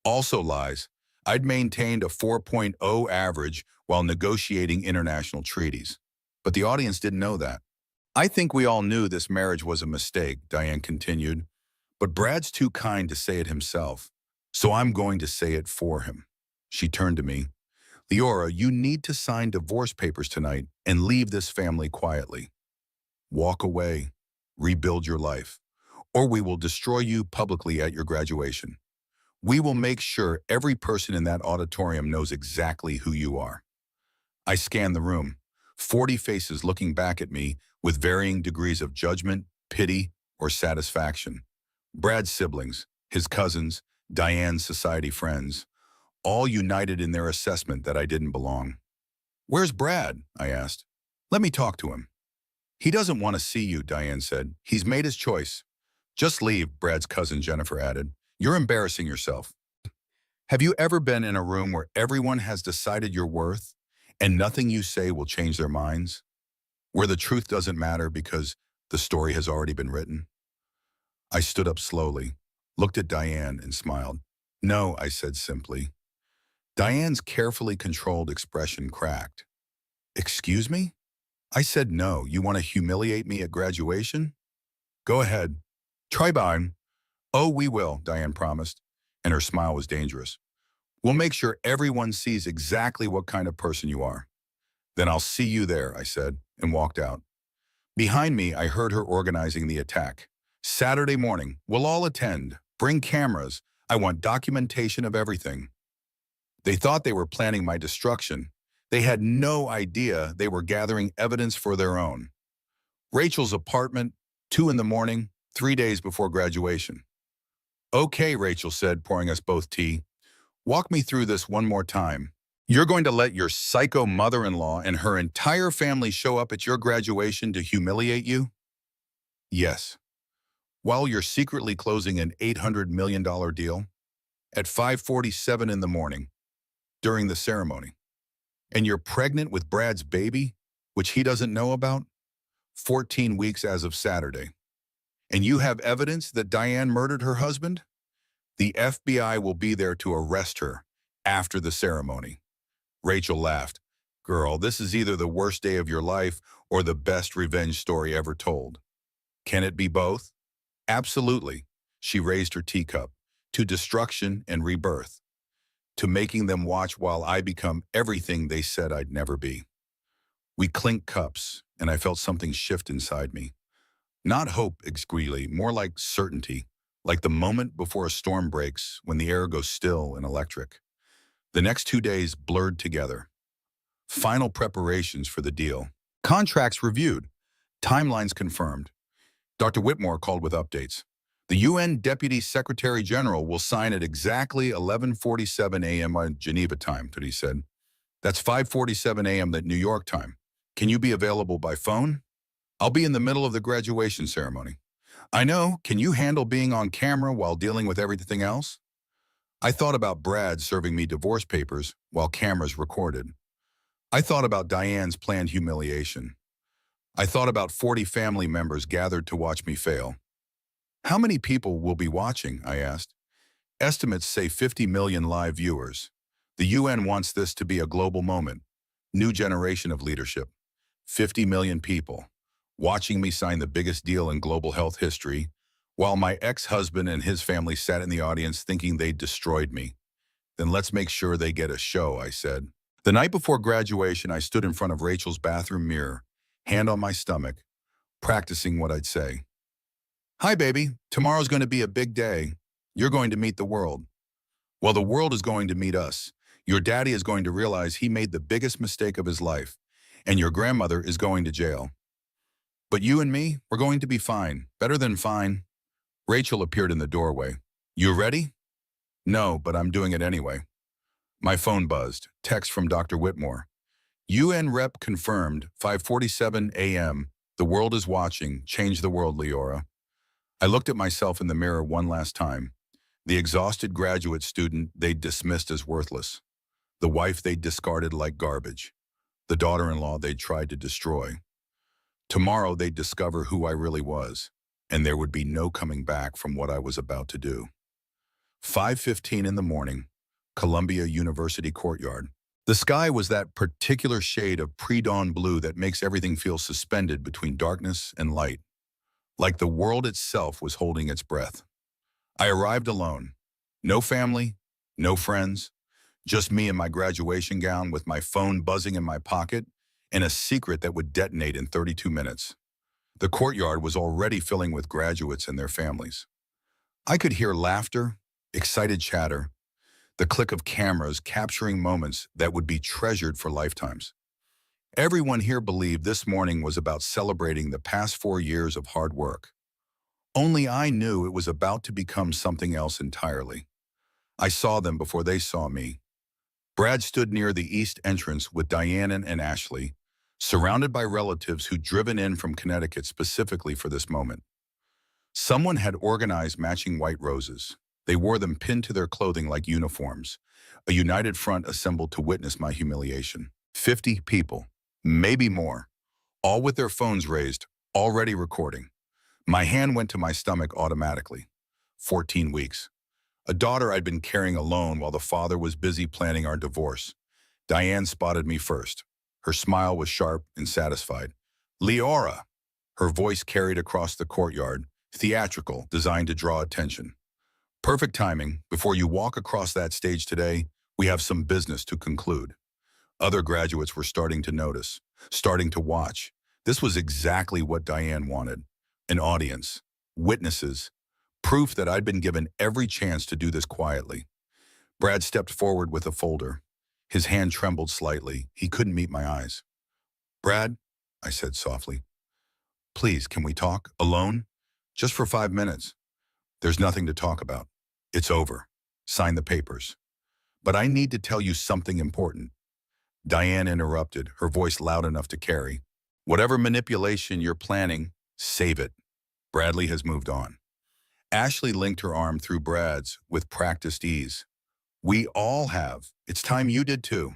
Also lies. I'd maintained a 4.0 average while negotiating international treaties. But the audience didn't know that. "I think we all knew this marriage was a mistake," Diane continued. "But Brad's too kind to say it himself, so I'm going to say it for him." She turned to me. "Leora, you need to sign divorce papers tonight and leave this family quietly. Walk away, rebuild your life, or we will destroy you publicly at your graduation. We will make sure every person in that auditorium knows exactly who you are." I scanned the room, 40 faces looking back at me with varying degrees of judgment, pity, or satisfaction. Brad's siblings, his cousins, Diane's society friends, all united in their assessment that I didn't belong. "Where's Brad?" I asked. "Let me talk to him." "He doesn't want to see you," Diane said. "He's made his choice." "Just leave," Brad's cousin Jennifer added. "You're embarrassing yourself." Have you ever been in a room where everyone has decided your worth and nothing you say will change their minds? Where the truth doesn't matter because the story has already been written? I stood up slowly, looked at Diane, and smiled. "No," I said simply. Diane's carefully controlled expression cracked. Excuse me? I said no. You want to humiliate me at graduation? Go ahead. Try buying. Oh, we will, Diane promised, and her smile was dangerous. We'll make sure everyone sees exactly what kind of person you are. Then I'll see you there, I said, and walked out. Behind me, I heard her organizing the attack. Saturday morning, we'll all attend. Bring cameras. I want documentation of everything. They thought they were planning my destruction. They had no idea they were gathering evidence for their own. Rachel's apartment, 2 in the morning, 3 days before graduation. Okay, Rachel said, pouring us both tea. Walk me through this one more time. You're going to let your psycho mother-in-law and her entire family show up at your graduation to humiliate you? Yes. While you're secretly closing an $800 million deal at 5:47 in the morning during the ceremony. And you're pregnant with Brad's baby, which he doesn't know about, 14 weeks as of Saturday. And you have evidence that Diane murdered her husband? The FBI will be there to arrest her after the ceremony. Rachel laughed. Girl, this is either the worst day of your life or the best revenge story ever told. Can it be both? Absolutely. She raised her teacup to destruction and rebirth, to making them watch while I become everything they said I'd never be. We clinked cups, and I felt something shift inside me. Not hope, excretely, more like certainty, like the moment before a storm breaks when the air goes still and electric. The next 2 days blurred together. Final preparations for the deal. Contracts reviewed. Timelines confirmed. Dr. Whitmore called with updates. The UN Deputy Secretary General will sign at exactly 11:47 a.m. on Geneva time, he said. That's 5:47 a.m. at New York time. Can you be available by phone? I'll be in the middle of the graduation ceremony. I know. Can you handle being on camera while dealing with everything else? I thought about Brad serving me divorce papers while cameras recorded. I thought about Diane's planned humiliation. I thought about 40 family members gathered to watch me fail. How many people will be watching? I asked. Estimates say 50 million live viewers. The UN wants this to be a global moment. New generation of leadership. 50 million people watching me sign the biggest deal in global health history, while my ex-husband and his family sat in the audience thinking they'd destroyed me. Then let's make sure they get a show, I said. The night before graduation, I stood in front of Rachel's bathroom mirror, hand on my stomach, practicing what I'd say. Hi, baby. Tomorrow's going to be a big day. You're going to meet the world. Well, the world is going to meet us. Your daddy is going to realize he made the biggest mistake of his life, and your grandmother is going to jail. But you and me, we're going to be fine. Better than fine. Rachel appeared in the doorway. You ready? No, but I'm doing it anyway. My phone buzzed. Text from Dr. Whitmore. UN rep confirmed, 5:47 a.m. The world is watching. Change the world, Leora. I looked at myself in the mirror one last time. The exhausted graduate student they'd dismissed as worthless. The wife they'd discarded like garbage. The daughter-in-law they'd tried to destroy. Tomorrow they'd discover who I really was, and there would be no coming back from what I was about to do. 5:15 in the morning, Columbia University courtyard. The sky was that particular shade of pre-dawn blue that makes everything feel suspended between darkness and light, like the world itself was holding its breath. I arrived alone. No family, no friends, just me in my graduation gown with my phone buzzing in my pocket and a secret that would detonate in 32 minutes. The courtyard was already filling with graduates and their families. I could hear laughter, excited chatter, the click of cameras capturing moments that would be treasured for lifetimes. Everyone here believed this morning was about celebrating the past 4 years of hard work. Only I knew it was about to become something else entirely. I saw them before they saw me. Brad stood near the east entrance with Diane and Ashley, surrounded by relatives who'd driven in from Connecticut specifically for this moment. Someone had organized matching white roses. They wore them pinned to their clothing like uniforms, a united front assembled to witness my humiliation. 50 people, maybe more, all with their phones raised, already recording. My hand went to my stomach automatically. 14 weeks. a daughter I'd been carrying alone while the father was busy planning our divorce. Diane spotted me first. Her smile was sharp and satisfied. Leora! Her voice carried across the courtyard, theatrical, designed to draw attention. Perfect timing. Before you walk across that stage today, we have some business to conclude. Other graduates were starting to notice, starting to watch. This was exactly what Diane wanted. An audience, witnesses, proof that I'd been given every chance to do this quietly. Brad stepped forward with a folder. His hand trembled slightly. He couldn't meet my eyes. "Brad," I said softly, "please, can we talk? Alone? Just for 5 minutes." "There's nothing to talk about. It's over. Sign the papers." "But I need to tell you something important." Diane interrupted, her voice loud enough to carry. "Whatever manipulation you're planning, save it. Bradley has moved on." Ashley linked her arm through Brad's with practiced ease. "We all have. It's time you did too."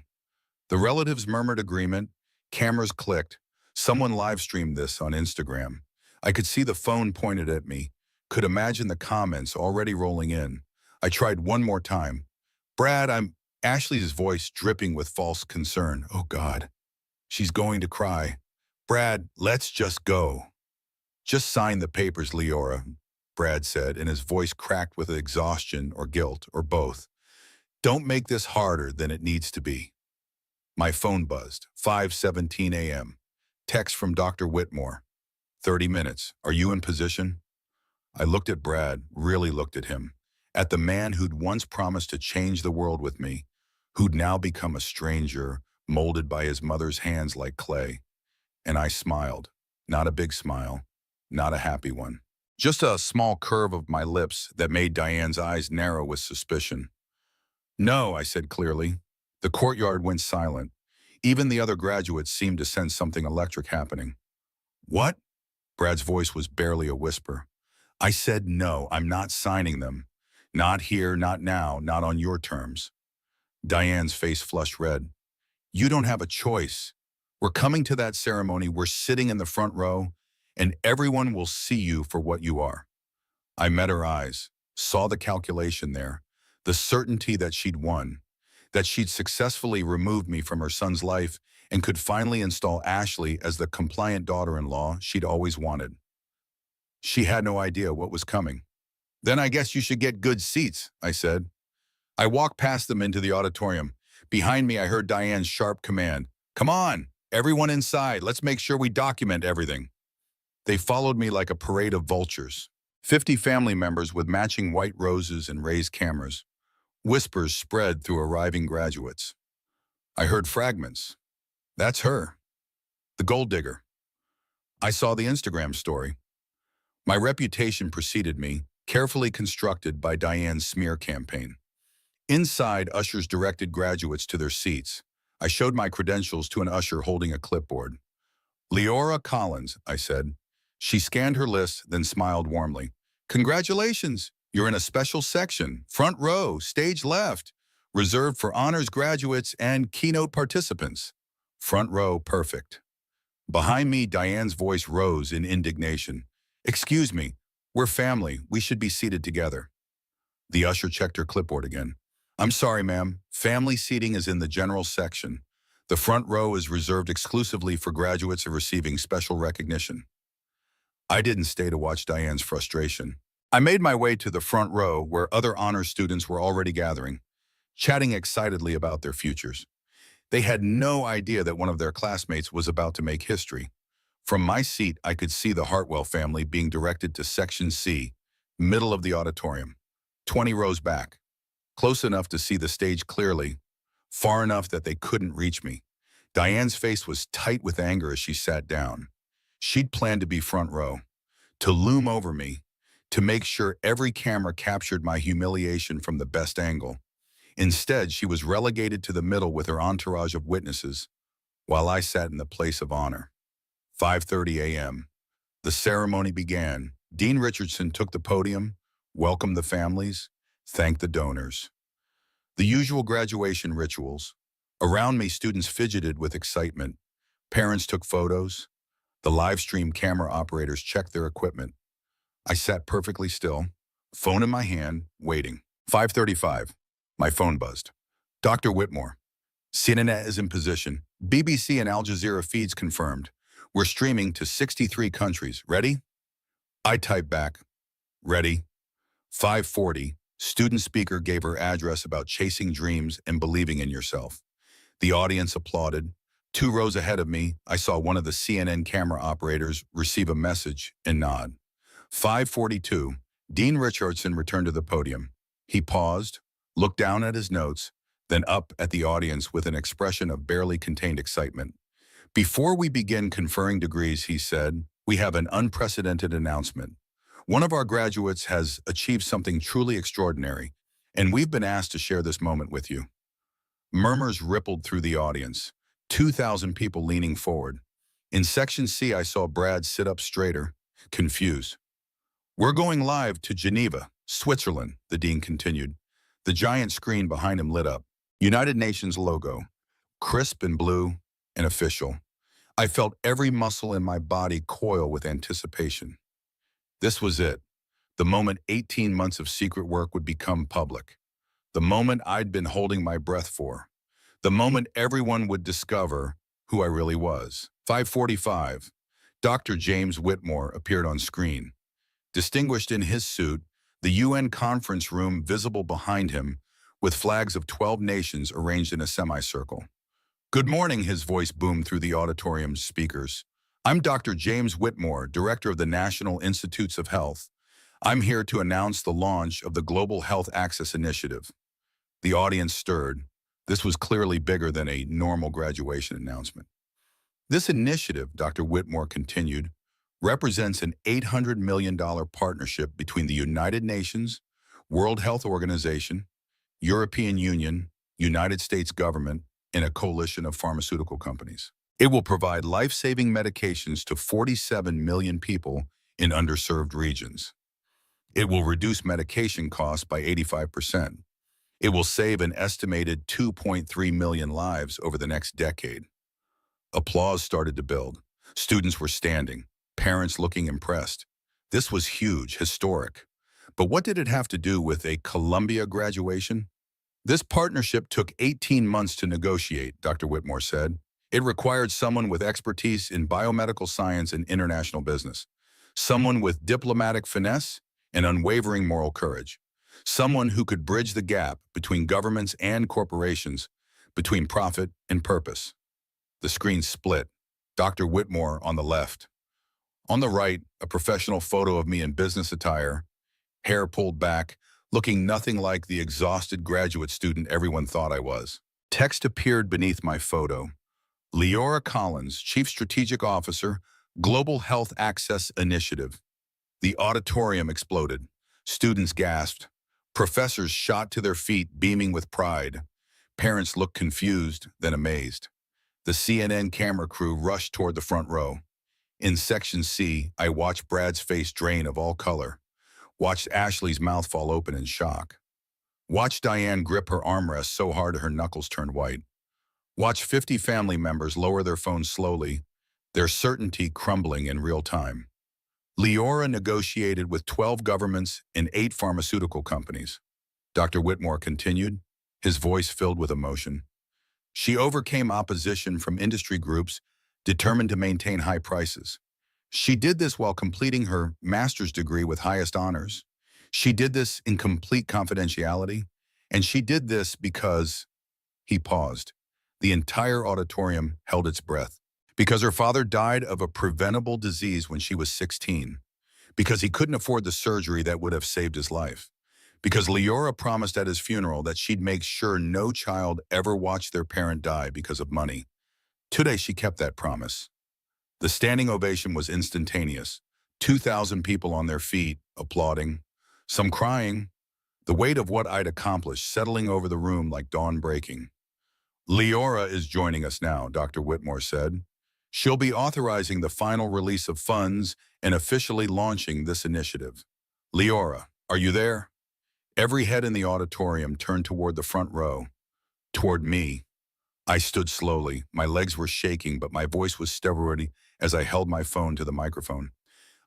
The relatives murmured agreement. Cameras clicked. Someone live-streamed this on Instagram. I could see the phone pointed at me, could imagine the comments already rolling in. I tried one more time. "Brad, Ashley's voice dripping with false concern. Oh God, she's going to cry. "Brad, let's just go." "Just sign the papers, Leora," Brad said, and his voice cracked with exhaustion or guilt or both. "Don't make this harder than it needs to be." My phone buzzed. 5:17 a.m. Text from Dr. Whitmore. 30 minutes. Are you in position? I looked at Brad, really looked at him. At the man who'd once promised to change the world with me, who'd now become a stranger, molded by his mother's hands like clay. And I smiled. Not a big smile. Not a happy one. Just a small curve of my lips that made Diane's eyes narrow with suspicion. "No," I said clearly. The courtyard went silent. Even the other graduates seemed to sense something electric happening. "What?" Brad's voice was barely a whisper. "I said no, I'm not signing them. Not here, not now, not on your terms." Diane's face flushed red. "You don't have a choice. We're coming to that ceremony, we're sitting in the front row, and everyone will see you for what you are." I met her eyes, saw the calculation there, the certainty that she'd won, that she'd successfully removed me from her son's life and could finally install Ashley as the compliant daughter-in-law she'd always wanted. She had no idea what was coming. "Then I guess you should get good seats," I said. I walked past them into the auditorium. Behind me, I heard Diane's sharp command. "Come on, everyone inside. Let's make sure we document everything." They followed me like a parade of vultures. 50 family members with matching white roses and raised cameras. Whispers spread through arriving graduates. I heard fragments. "That's her. The gold digger." I saw the Instagram story. My reputation preceded me, carefully constructed by Diane's smear campaign. Inside, ushers directed graduates to their seats. I showed my credentials to an usher holding a clipboard. "Leora Collins," I said. She scanned her list, then smiled warmly. "Congratulations! You're in a special section, front row, stage left, reserved for honors graduates and keynote participants." Front row, perfect. Behind me, Diane's voice rose in indignation. "Excuse me, we're family. We should be seated together." The usher checked her clipboard again. "I'm sorry, ma'am. Family seating is in the general section. The front row is reserved exclusively for graduates receiving special recognition." I didn't stay to watch Diane's frustration. I made my way to the front row where other honors students were already gathering, chatting excitedly about their futures. They had no idea that one of their classmates was about to make history. From my seat, I could see the Hartwell family being directed to Section C, middle of the auditorium, 20 rows back, close enough to see the stage clearly, far enough that they couldn't reach me. Diane's face was tight with anger as she sat down. She'd planned to be front row, to loom over me, to make sure every camera captured my humiliation from the best angle. Instead, she was relegated to the middle with her entourage of witnesses, while I sat in the place of honor. 5:30 a.m. The ceremony began. Dean Richardson took the podium, welcomed the families, thanked the donors. The usual graduation rituals. Around me, students fidgeted with excitement. Parents took photos. The live stream camera operators checked their equipment. I sat perfectly still, phone in my hand, waiting. 5:35. My phone buzzed. Dr. Whitmore. CNN is in position. BBC and Al Jazeera feeds confirmed. We're streaming to 63 countries. Ready? I typed back. Ready. 5:40. Student speaker gave her address about chasing dreams and believing in yourself. The audience applauded. 2 rows ahead of me, I saw one of the CNN camera operators receive a message and nod. 5:42. Dean Richardson returned to the podium. He paused, looked down at his notes, then up at the audience with an expression of barely contained excitement. Before we begin conferring degrees, he said, we have an unprecedented announcement. One of our graduates has achieved something truly extraordinary, and we've been asked to share this moment with you. Murmurs rippled through the audience, 2,000 people leaning forward. In Section C, I saw Brad sit up straighter, confused. We're going live to Geneva, Switzerland, the dean continued. The giant screen behind him lit up. United Nations logo, crisp and blue and official. I felt every muscle in my body coil with anticipation. This was it, the moment 18 months of secret work would become public. The moment I'd been holding my breath for. The moment everyone would discover who I really was. 5:45. Dr. James Whitmore appeared on screen. Distinguished in his suit, the UN conference room visible behind him, with flags of 12 nations arranged in a semicircle. Good morning, his voice boomed through the auditorium's speakers. I'm Dr. James Whitmore, Director of the National Institutes of Health. I'm here to announce the launch of the Global Health Access Initiative. The audience stirred. This was clearly bigger than a normal graduation announcement. This initiative, Dr. Whitmore continued, represents an $800 million partnership between the United Nations, World Health Organization, European Union, United States government, and a coalition of pharmaceutical companies. It will provide life-saving medications to 47 million people in underserved regions. It will reduce medication costs by 85%. It will save an estimated 2.3 million lives over the next decade. Applause started to build. Students were standing, parents looking impressed. This was huge, historic. But what did it have to do with a Columbia graduation? This partnership took 18 months to negotiate, Dr. Whitmore said. It required someone with expertise in biomedical science and international business, someone with diplomatic finesse and unwavering moral courage, someone who could bridge the gap between governments and corporations, between profit and purpose. The screen split. Dr. Whitmore on the left. On the right, a professional photo of me in business attire, hair pulled back, looking nothing like the exhausted graduate student everyone thought I was. Text appeared beneath my photo. Leora Collins, Chief Strategic Officer, Global Health Access Initiative. The auditorium exploded. Students gasped. Professors shot to their feet, beaming with pride. Parents looked confused, then amazed. The CNN camera crew rushed toward the front row. In Section C, I watched Brad's face drain of all color. Watched Ashley's mouth fall open in shock. Watched Diane grip her armrest so hard her knuckles turned white. Watched 50 family members lower their phones slowly, their certainty crumbling in real time. Leora negotiated with 12 governments and 8 pharmaceutical companies. Dr. Whitmore continued, his voice filled with emotion. She overcame opposition from industry groups determined to maintain high prices. She did this while completing her master's degree with highest honors. She did this in complete confidentiality, and she did this because he paused. The entire auditorium held its breath. Because her father died of a preventable disease when she was 16. Because he couldn't afford the surgery that would have saved his life. Because Leora promised at his funeral that she'd make sure no child ever watched their parent die because of money. Today she kept that promise. The standing ovation was instantaneous. 2,000 people on their feet, applauding, some crying, the weight of what I'd accomplished settling over the room like dawn breaking. Leora is joining us now, Dr. Whitmore said. She'll be authorizing the final release of funds and officially launching this initiative. Leora, are you there? Every head in the auditorium turned toward the front row, toward me. I stood slowly. My legs were shaking, but my voice was steady as I held my phone to the microphone.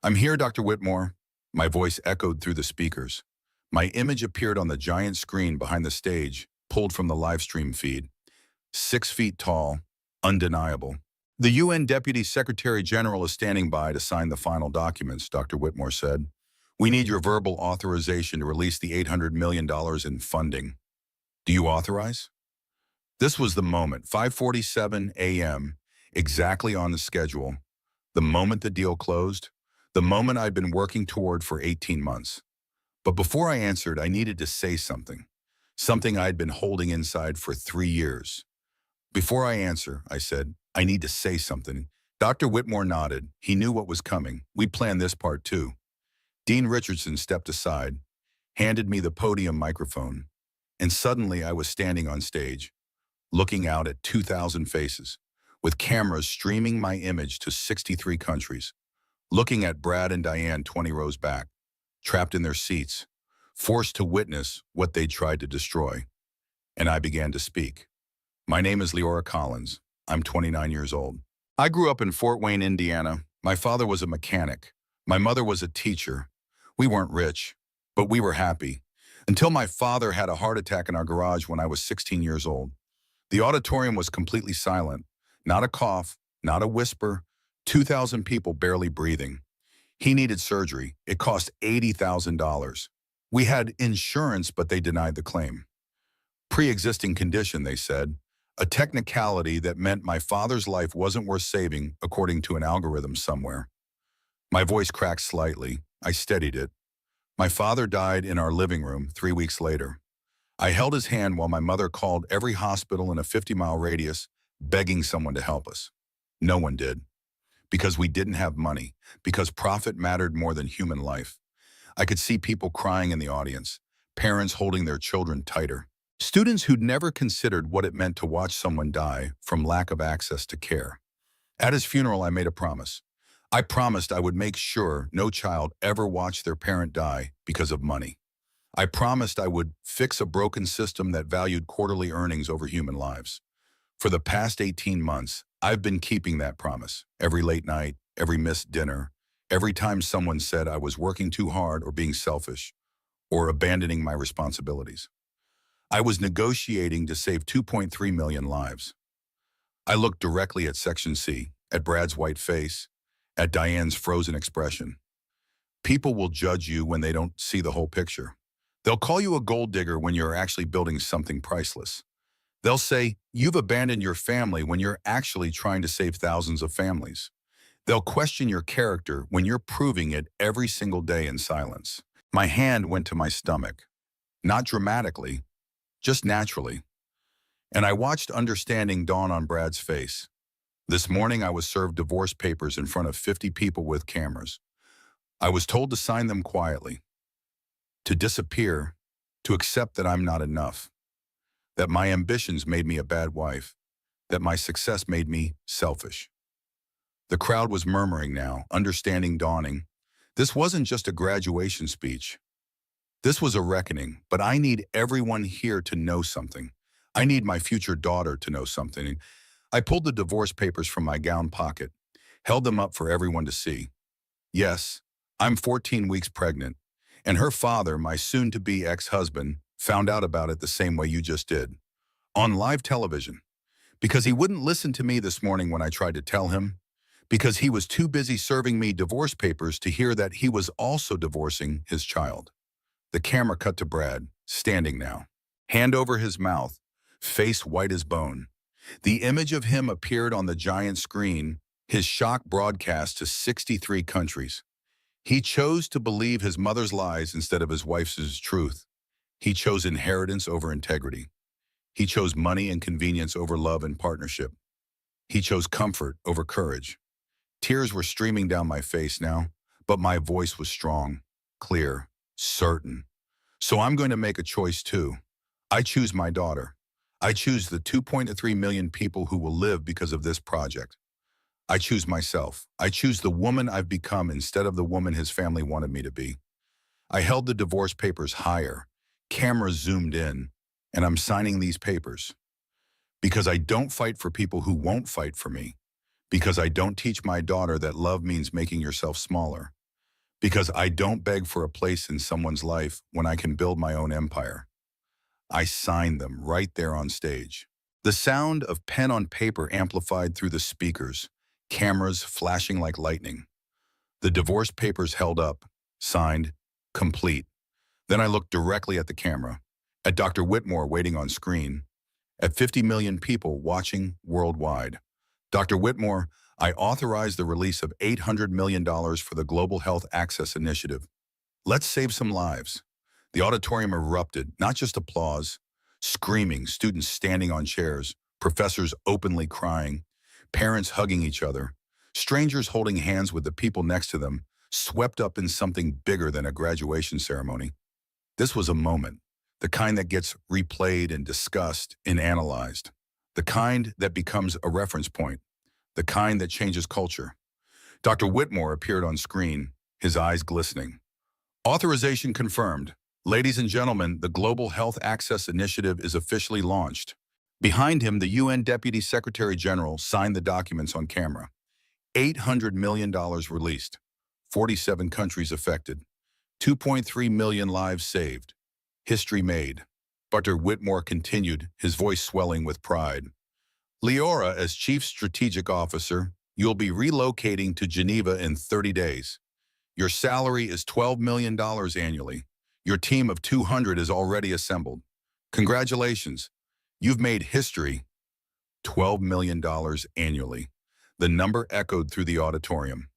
I'm here, Dr. Whitmore. My voice echoed through the speakers. My image appeared on the giant screen behind the stage, pulled from the live stream feed. 6 feet tall, undeniable. The UN Deputy Secretary General is standing by to sign the final documents, Dr. Whitmore said. We need your verbal authorization to release the $800 million in funding. Do you authorize? This was the moment, 5:47 a.m., exactly on the schedule. The moment the deal closed, the moment I'd been working toward for 18 months. But before I answered, I needed to say something I'd been holding inside for 3 years. Before I answer, I said, I need to say something. Dr. Whitmore nodded. He knew what was coming. We'd planned this part too. Dean Richardson stepped aside, handed me the podium microphone, and suddenly I was standing on stage, looking out at 2,000 faces, with cameras streaming my image to 63 countries, looking at Brad and Diane 20 rows back, trapped in their seats, forced to witness what they'd tried to destroy. And I began to speak. My name is Leora Collins. I'm 29 years old. I grew up in Fort Wayne, Indiana. My father was a mechanic. My mother was a teacher. We weren't rich, but we were happy. Until my father had a heart attack in our garage when I was 16 years old. The auditorium was completely silent. Not a cough, not a whisper. 2,000 people barely breathing. He needed surgery. It cost $80,000. We had insurance, but they denied the claim. Pre-existing condition, they said. A technicality that meant my father's life wasn't worth saving according to an algorithm somewhere. My voice cracked slightly. I steadied it. My father died in our living room 3 weeks later. I held his hand while my mother called every hospital in a 50-mile radius, begging someone to help us. No one did. Because we didn't have money. Because profit mattered more than human life. I could see people crying in the audience, parents holding their children tighter. Students who'd never considered what it meant to watch someone die from lack of access to care. At his funeral, I made a promise. I promised I would make sure no child ever watched their parent die because of money. I promised I would fix a broken system that valued quarterly earnings over human lives. For the past 18 months, I've been keeping that promise. Every late night, every missed dinner, every time someone said I was working too hard or being selfish or abandoning my responsibilities. I was negotiating to save 2.3 million lives. I looked directly at Section C, at Brad's white face, at Diane's frozen expression. People will judge you when they don't see the whole picture. They'll call you a gold digger when you're actually building something priceless. They'll say, you've abandoned your family when you're actually trying to save thousands of families. They'll question your character when you're proving it every single day in silence. My hand went to my stomach. Not dramatically, just naturally. And I watched understanding dawn on Brad's face. This morning I was served divorce papers in front of 50 people with cameras. I was told to sign them quietly, to disappear, to accept that I'm not enough, that my ambitions made me a bad wife, that my success made me selfish. The crowd was murmuring now, understanding dawning. This wasn't just a graduation speech. This was a reckoning, but I need everyone here to know something. I need my future daughter to know something. I pulled the divorce papers from my gown pocket, held them up for everyone to see. Yes, I'm 14 weeks pregnant, and her father, my soon-to-be ex-husband, found out about it the same way you just did, on live television, because he wouldn't listen to me this morning when I tried to tell him, because he was too busy serving me divorce papers to hear that he was also divorcing his child. The camera cut to Brad, standing now, hand over his mouth, face white as bone. The image of him appeared on the giant screen, his shock broadcast to 63 countries. He chose to believe his mother's lies instead of his wife's truth. He chose inheritance over integrity. He chose money and convenience over love and partnership. He chose comfort over courage. Tears were streaming down my face now, but my voice was strong, clear, certain. So I'm going to make a choice too. I choose my daughter. I choose the 2.3 million people who will live because of this project. I choose myself. I choose the woman I've become instead of the woman his family wanted me to be. I held the divorce papers higher. Cameras zoomed in, and I'm signing these papers. Because I don't fight for people who won't fight for me. Because I don't teach my daughter that love means making yourself smaller. Because I don't beg for a place in someone's life when I can build my own empire. I signed them right there on stage. The sound of pen on paper amplified through the speakers, cameras flashing like lightning. The divorce papers held up, signed, complete. Then I looked directly at the camera, at Dr. Whitmore waiting on screen, at 50 million people watching worldwide. Dr. Whitmore, I authorized the release of $800 million for the Global Health Access Initiative. Let's save some lives. The auditorium erupted, not just applause, screaming, students standing on chairs, professors openly crying, parents hugging each other, strangers holding hands with the people next to them, swept up in something bigger than a graduation ceremony. This was a moment, the kind that gets replayed and discussed and analyzed, the kind that becomes a reference point, the kind that changes culture. Dr. Whitmore appeared on screen, his eyes glistening. Authorization confirmed. Ladies and gentlemen, the Global Health Access Initiative is officially launched. Behind him, the UN Deputy Secretary General signed the documents on camera. $800 million released, 47 countries affected, 2.3 million lives saved. History made. Dr. Whitmore continued, his voice swelling with pride. Leora, as Chief Strategic Officer, you'll be relocating to Geneva in 30 days. Your salary is $12 million annually. Your team of 200 is already assembled. Congratulations. You've made history. $12 million annually. The number echoed through the auditorium.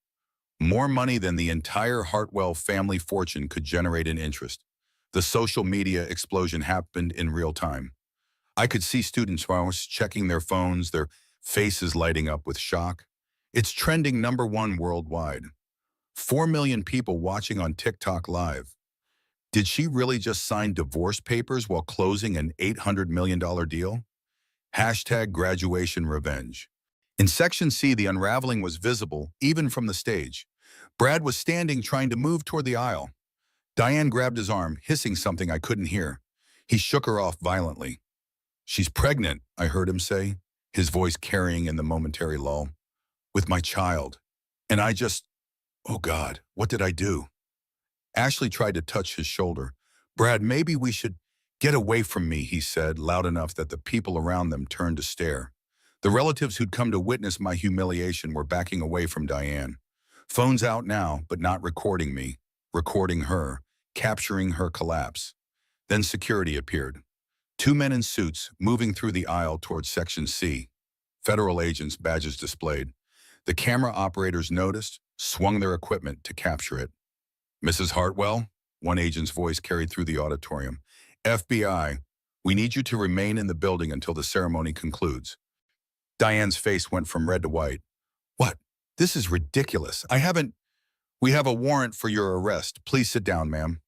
More money than the entire Hartwell family fortune could generate in interest. The social media explosion happened in real time. I could see students checking their phones, their faces lighting up with shock. It's trending #1 worldwide. 4 million people watching on TikTok Live. Did she really just sign divorce papers while closing an $800 million deal? Hashtag graduation revenge. In Section C, the unraveling was visible, even from the stage. Brad was standing trying to move toward the aisle. Diane grabbed his arm, hissing something I couldn't hear. He shook her off violently. She's pregnant, I heard him say, his voice carrying in the momentary lull. With my child. And oh God, what did I do? Ashley tried to touch his shoulder. Brad, maybe we should get away from me, he said, loud enough that the people around them turned to stare. The relatives who'd come to witness my humiliation were backing away from Diane. Phones out now, but not recording me, recording her, capturing her collapse. Then security appeared. 2 men in suits moving through the aisle towards Section C. Federal agents, badges displayed. The camera operators noticed, swung their equipment to capture it. Mrs. Hartwell, one agent's voice carried through the auditorium. FBI, we need you to remain in the building until the ceremony concludes. Diane's face went from red to white. What? This is ridiculous. We have a warrant for your arrest. Please sit down, ma'am.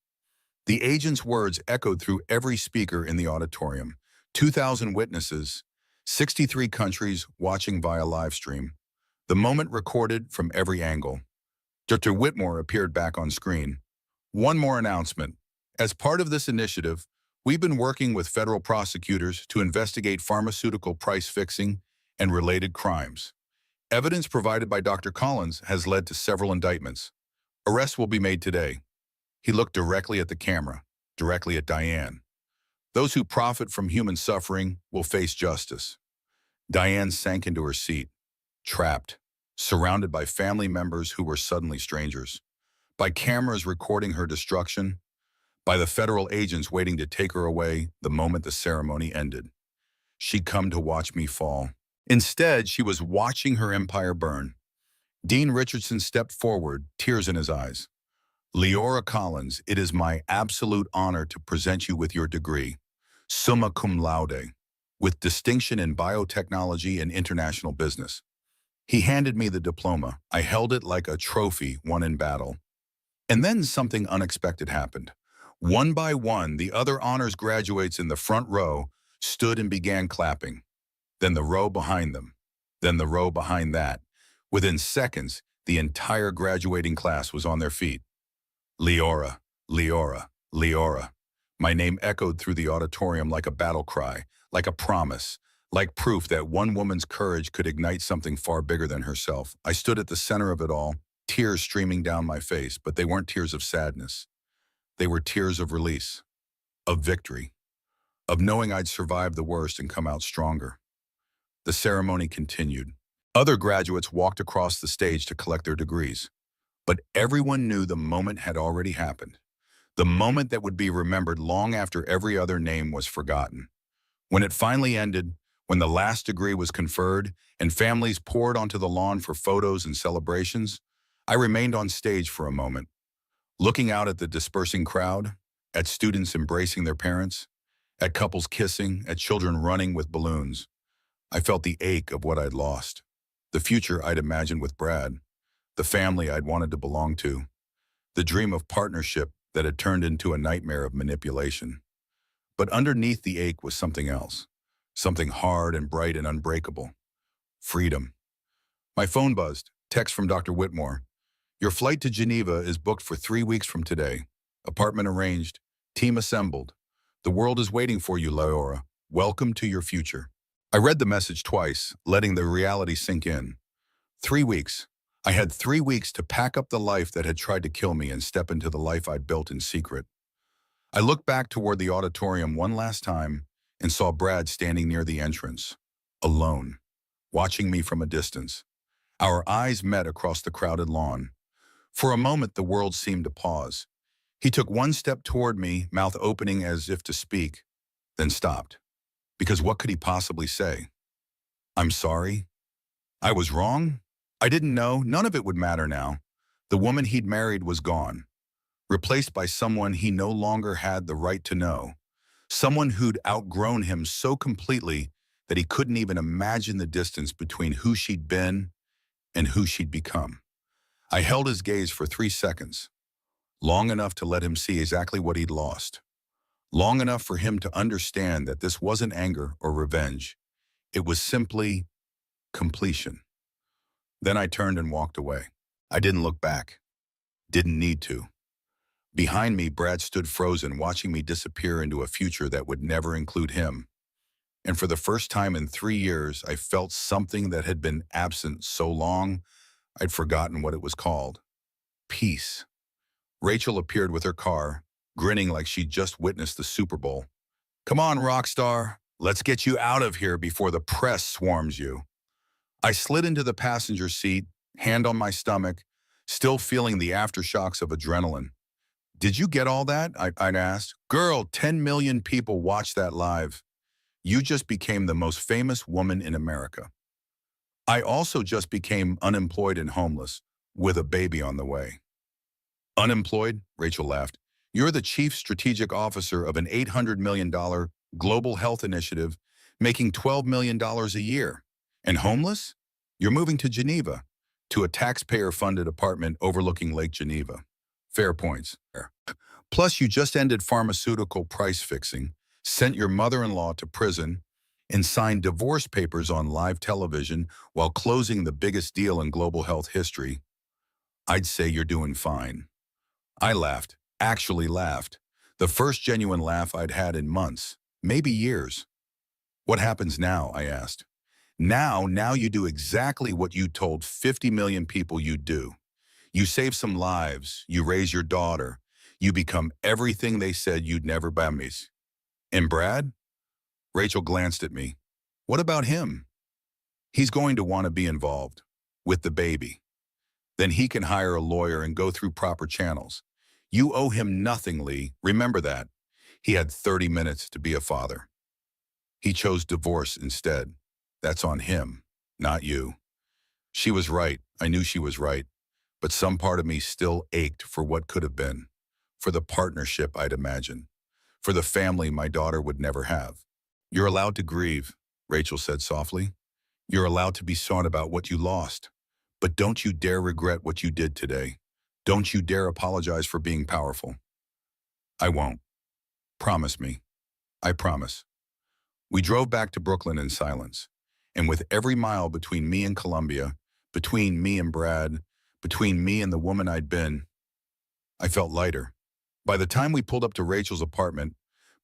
The agent's words echoed through every speaker in the auditorium. 2,000 witnesses, 63 countries watching via live stream. The moment recorded from every angle. Dr. Whitmore appeared back on screen. One more announcement. As part of this initiative, we've been working with federal prosecutors to investigate pharmaceutical price fixing and related crimes. Evidence provided by Dr. Collins has led to several indictments. Arrests will be made today. He looked directly at the camera, directly at Diane. Those who profit from human suffering will face justice. Diane sank into her seat, trapped, surrounded by family members who were suddenly strangers, by cameras recording her destruction, by the federal agents waiting to take her away the moment the ceremony ended. She'd come to watch me fall. Instead, she was watching her empire burn. Dean Richardson stepped forward, tears in his eyes. Leora Collins, it is my absolute honor to present you with your degree, summa cum laude, with distinction in biotechnology and international business. He handed me the diploma. I held it like a trophy won in battle. And then something unexpected happened. One by one, the other honors graduates in the front row stood and began clapping. Then the row behind them. Then the row behind that. Within seconds, the entire graduating class was on their feet. Leora, Leora, Leora. My name echoed through the auditorium like a battle cry, like a promise, like proof that one woman's courage could ignite something far bigger than herself. I stood at the center of it all, tears streaming down my face, but they weren't tears of sadness. They were tears of release, of victory, of knowing I'd survived the worst and come out stronger. The ceremony continued. Other graduates walked across the stage to collect their degrees, but everyone knew the moment had already happened. The moment that would be remembered long after every other name was forgotten. When it finally ended, when the last degree was conferred and families poured onto the lawn for photos and celebrations, I remained on stage for a moment, looking out at the dispersing crowd, at students embracing their parents, at couples kissing, at children running with balloons. I felt the ache of what I'd lost, the future I'd imagined with Brad, the family I'd wanted to belong to, the dream of partnership that had turned into a nightmare of manipulation. But underneath the ache was something else, something hard and bright and unbreakable. Freedom. My phone buzzed. Text from Dr. Whitmore. Your flight to Geneva is booked for 3 weeks from today. Apartment arranged. Team assembled. The world is waiting for you, Laura. Welcome to your future. I read the message twice, letting the reality sink in. 3 weeks. I had 3 weeks to pack up the life that had tried to kill me and step into the life I'd built in secret. I looked back toward the auditorium one last time and saw Brad standing near the entrance, alone, watching me from a distance. Our eyes met across the crowded lawn. For a moment, the world seemed to pause. He took one step toward me, mouth opening as if to speak, then stopped. Because what could he possibly say? I'm sorry. I was wrong? I didn't know. None of it would matter now. The woman he'd married was gone, replaced by someone he no longer had the right to know. Someone who'd outgrown him so completely that he couldn't even imagine the distance between who she'd been and who she'd become. I held his gaze for 3 seconds, long enough to let him see exactly what he'd lost, long enough for him to understand that this wasn't anger or revenge. It was simply completion. Then I turned and walked away. I didn't look back. Didn't need to. Behind me, Brad stood frozen, watching me disappear into a future that would never include him. And for the first time in 3 years, I felt something that had been absent so long, I'd forgotten what it was called. Peace. Rachel appeared with her car, grinning like she'd just witnessed the Super Bowl. Come on, rock star. Let's get you out of here before the press swarms you. I slid into the passenger seat, hand on my stomach, still feeling the aftershocks of adrenaline. Did you get all that? I'd asked. Girl, 10 million people watched that live. You just became the most famous woman in America. I also just became unemployed and homeless, with a baby on the way. Unemployed? Rachel laughed. You're the chief strategic officer of an $800 million global health initiative, making $12 million a year. And homeless? You're moving to Geneva, to a taxpayer-funded apartment overlooking Lake Geneva. Fair points. Plus, you just ended pharmaceutical price fixing, sent your mother-in-law to prison, and signed divorce papers on live television while closing the biggest deal in global health history. I'd say you're doing fine. I laughed, actually laughed. The first genuine laugh I'd had in months, maybe years. What happens now? I asked. Now you do exactly what you told 50 million people you'd do. You save some lives, you raise your daughter, you become everything they said you'd never be. And Brad? Rachel glanced at me. What about him? He's going to want to be involved, with the baby. Then he can hire a lawyer and go through proper channels. You owe him nothing, Lee. Remember that. He had 30 minutes to be a father. He chose divorce instead. That's on him, not you. She was right. I knew she was right. But some part of me still ached for what could have been, for the partnership I'd imagined, for the family my daughter would never have. You're allowed to grieve, Rachel said softly. You're allowed to be sad about what you lost. But don't you dare regret what you did today. Don't you dare apologize for being powerful. I won't. Promise me. I promise. We drove back to Brooklyn in silence. And with every mile between me and Columbia, between me and Brad, between me and the woman I'd been, I felt lighter. By the time we pulled up to Rachel's apartment,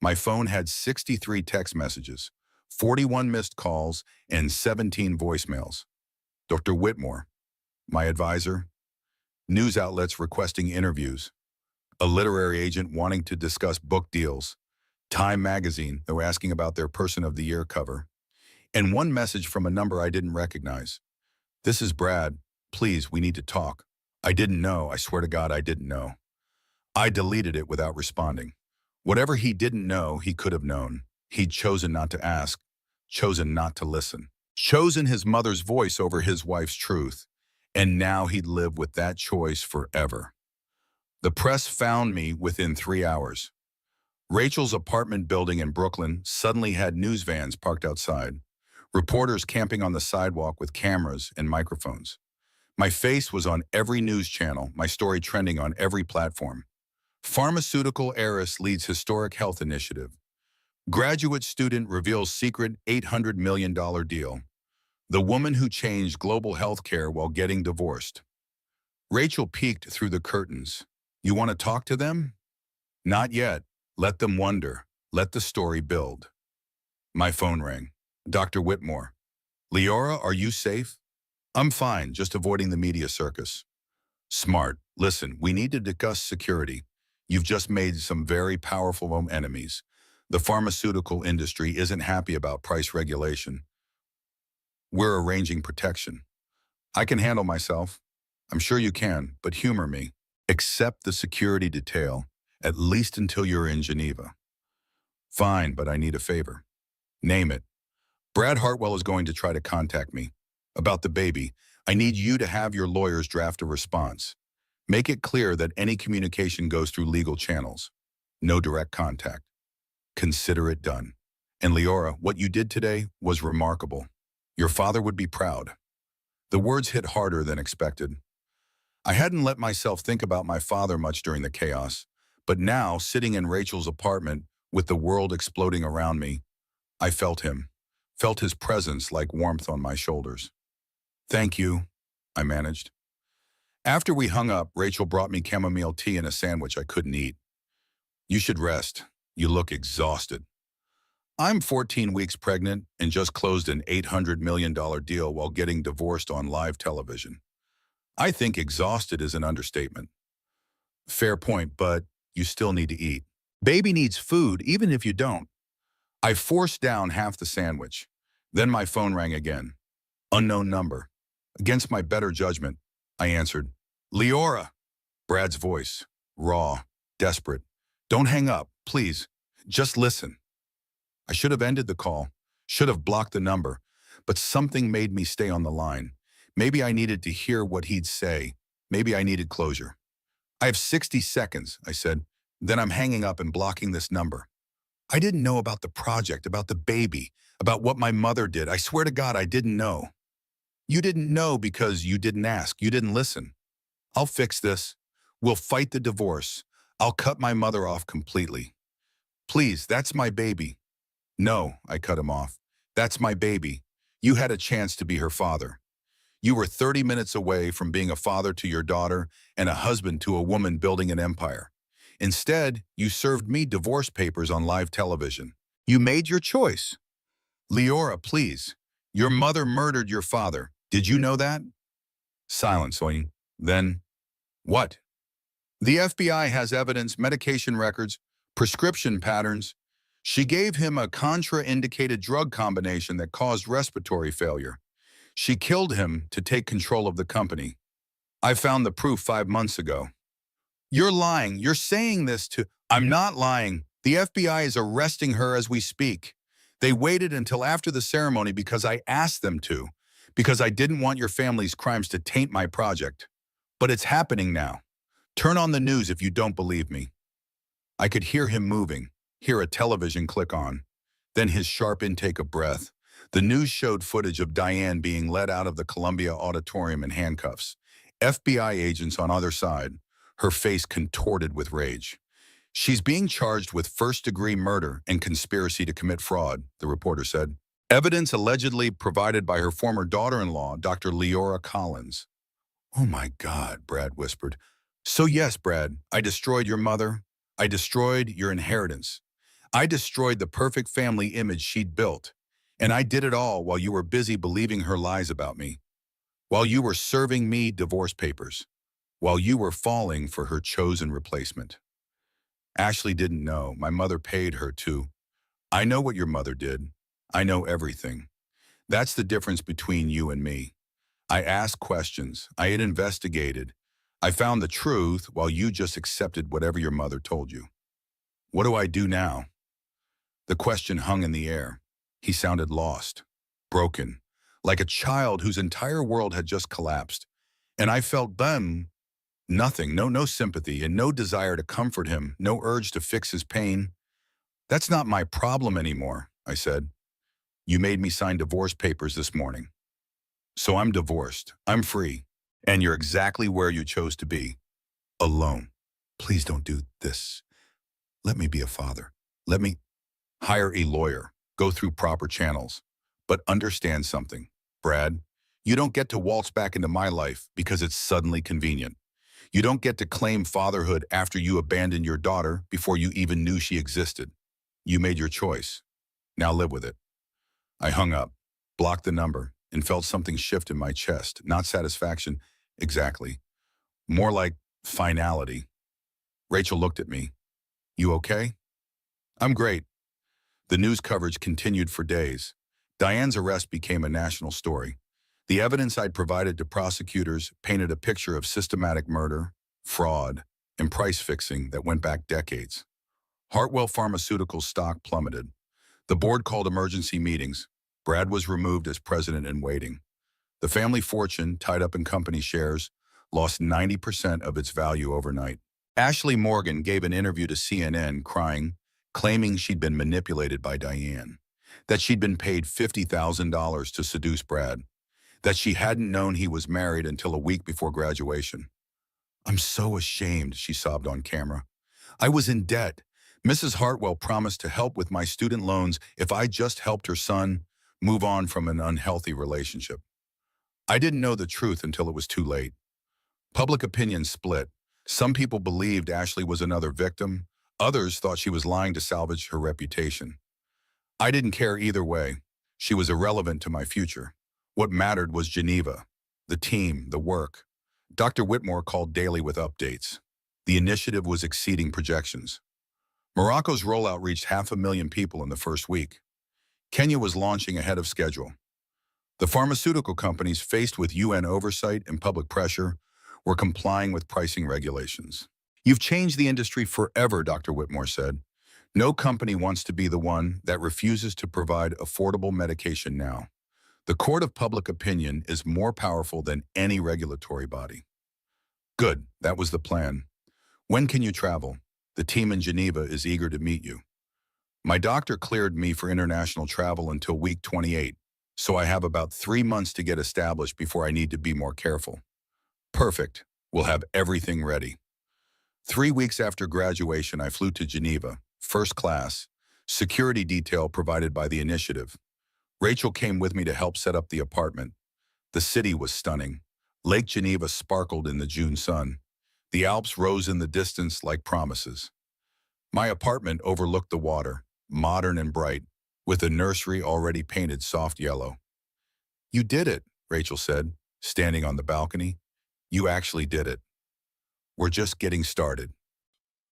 my phone had 63 text messages, 41 missed calls, and 17 voicemails. Dr. Whitmore, my advisor, news outlets requesting interviews, a literary agent wanting to discuss book deals, Time magazine, they were asking about their Person of the Year cover, and one message from a number I didn't recognize. "This is Brad. Please, we need to talk." I didn't know. I swear to God, I didn't know. I deleted it without responding. Whatever he didn't know, he could have known. He'd chosen not to ask, chosen not to listen, chosen his mother's voice over his wife's truth, and now he'd live with that choice forever. The press found me within 3 hours. Rachel's apartment building in Brooklyn suddenly had news vans parked outside, reporters camping on the sidewalk with cameras and microphones. My face was on every news channel, my story trending on every platform. Pharmaceutical heiress leads historic health initiative. Graduate student reveals secret $800 million deal. The woman who changed global healthcare while getting divorced. Rachel peeked through the curtains. "You want to talk to them?" "Not yet. Let them wonder. Let the story build." My phone rang. "Dr. Whitmore." "Leora, are you safe?" "I'm fine, just avoiding the media circus." "Smart. Listen, we need to discuss security. You've just made some very powerful enemies. The pharmaceutical industry isn't happy about price regulation. We're arranging protection." "I can handle myself." "I'm sure you can, but humor me. Accept the security detail, at least until you're in Geneva." "Fine, but I need a favor." "Name it." "Brad Hartwell is going to try to contact me. About the baby, I need you to have your lawyers draft a response. Make it clear that any communication goes through legal channels. No direct contact. Consider it done. And Leora, what you did today was remarkable. Your father would be proud." The words hit harder than expected. I hadn't let myself think about my father much during the chaos, but now, sitting in Rachel's apartment with the world exploding around me, I felt him, felt his presence like warmth on my shoulders. "Thank you," I managed. After we hung up, Rachel brought me chamomile tea and a sandwich I couldn't eat. "You should rest. You look exhausted." "I'm 14 weeks pregnant and just closed an $800 million deal while getting divorced on live television. I think exhausted is an understatement." "Fair point, but you still need to eat. Baby needs food even if you don't." I forced down half the sandwich. Then my phone rang again. Unknown number. Against my better judgment, I answered. "Leora." Brad's voice, raw, desperate. "Don't hang up, please. Just listen." I should have ended the call, should have blocked the number, but something made me stay on the line. Maybe I needed to hear what he'd say. Maybe I needed closure. "I have 60 seconds, I said. "Then I'm hanging up and blocking this number." I didn't know about the project, about the baby, about what my mother did. I swear to God, I didn't know. "You didn't know because you didn't ask. You didn't listen." "I'll fix this. We'll fight the divorce. I'll cut my mother off completely." "Please, that's my baby." "No," I cut him off. "That's my baby. You had a chance to be her father. You were 30 minutes away from being a father to your daughter and a husband to a woman building an empire. Instead, you served me divorce papers on live television. You made your choice." "Leora, please. Your mother murdered your father. Did you know that?" Silence, Oyin. Then, "What?" "The FBI has evidence, medication records, prescription patterns. She gave him a contraindicated drug combination that caused respiratory failure. She killed him to take control of the company. I found the proof 5 months ago." "You're lying. You're saying this to—" "I'm not lying. The FBI is arresting her as we speak. They waited until after the ceremony because I asked them to, because I didn't want your family's crimes to taint my project. But it's happening now. Turn on the news if you don't believe me." I could hear him moving, hear a television click on, then his sharp intake of breath. The news showed footage of Diane being led out of the Columbia Auditorium in handcuffs. FBI agents on either side, her face contorted with rage. "She's being charged with first-degree murder and conspiracy to commit fraud," the reporter said. "Evidence allegedly provided by her former daughter-in-law, Dr. Leora Collins." "Oh my God," Brad whispered. "So yes, Brad, I destroyed your mother. I destroyed your inheritance. I destroyed the perfect family image she'd built. And I did it all while you were busy believing her lies about me. While you were serving me divorce papers. while you were falling for her chosen replacement. Ashley didn't know. My mother paid her to. I know what your mother did. I know everything. That's the difference between you and me. I asked questions. I had investigated. I found the truth while you just accepted whatever your mother told you. What do I do now? The question hung in the air. He sounded lost, broken, like a child whose entire world had just collapsed. And I felt then nothing, no sympathy, and no desire to comfort him, no urge to fix his pain. That's not my problem anymore, I said. You made me sign divorce papers this morning. So I'm divorced. I'm free. And you're exactly where you chose to be, alone. Please don't do this. Let me be a father. Let me hire a lawyer. Go through proper channels. But understand something, Brad. You don't get to waltz back into my life because it's suddenly convenient. You don't get to claim fatherhood after you abandoned your daughter before you even knew she existed. You made your choice. Now live with it. I hung up, blocked the number, and felt something shift in my chest. Not satisfaction, exactly. More like finality. Rachel looked at me. You okay? I'm great. The news coverage continued for days. Diane's arrest became a national story. The evidence I'd provided to prosecutors painted a picture of systematic murder, fraud, and price fixing that went back decades. Hartwell Pharmaceuticals stock plummeted. The board called emergency meetings. Brad was removed as president in waiting. The family fortune, tied up in company shares, lost 90% of its value overnight. Ashley Morgan gave an interview to CNN crying, claiming she'd been manipulated by Diane, that she'd been paid $50,000 to seduce Brad, that she hadn't known he was married until a week before graduation. I'm so ashamed, she sobbed on camera. I was in debt. Mrs. Hartwell promised to help with my student loans if I just helped her son move on from an unhealthy relationship. I didn't know the truth until it was too late. Public opinion split. Some people believed Ashley was another victim. Others thought she was lying to salvage her reputation. I didn't care either way. She was irrelevant to my future. What mattered was Geneva, the team, the work. Dr. Whitmore called daily with updates. The initiative was exceeding projections. Morocco's rollout reached 500,000 people in the first week. Kenya was launching ahead of schedule. The pharmaceutical companies, faced with UN oversight and public pressure, were complying with pricing regulations. You've changed the industry forever, Dr. Whitmore said. No company wants to be the one that refuses to provide affordable medication now. The court of public opinion is more powerful than any regulatory body. Good, that was the plan. When can you travel? The team in Geneva is eager to meet you. My doctor cleared me for international travel until week 28, so I have about 3 months to get established before I need to be more careful. Perfect. We'll have everything ready. 3 weeks after graduation, I flew to Geneva, first class, security detail provided by the initiative. Rachel came with me to help set up the apartment. The city was stunning. Lake Geneva sparkled in the June sun. The Alps rose in the distance like promises. My apartment overlooked the water, modern and bright, with a nursery already painted soft yellow. You did it, Rachel said, standing on the balcony. You actually did it. We're just getting started.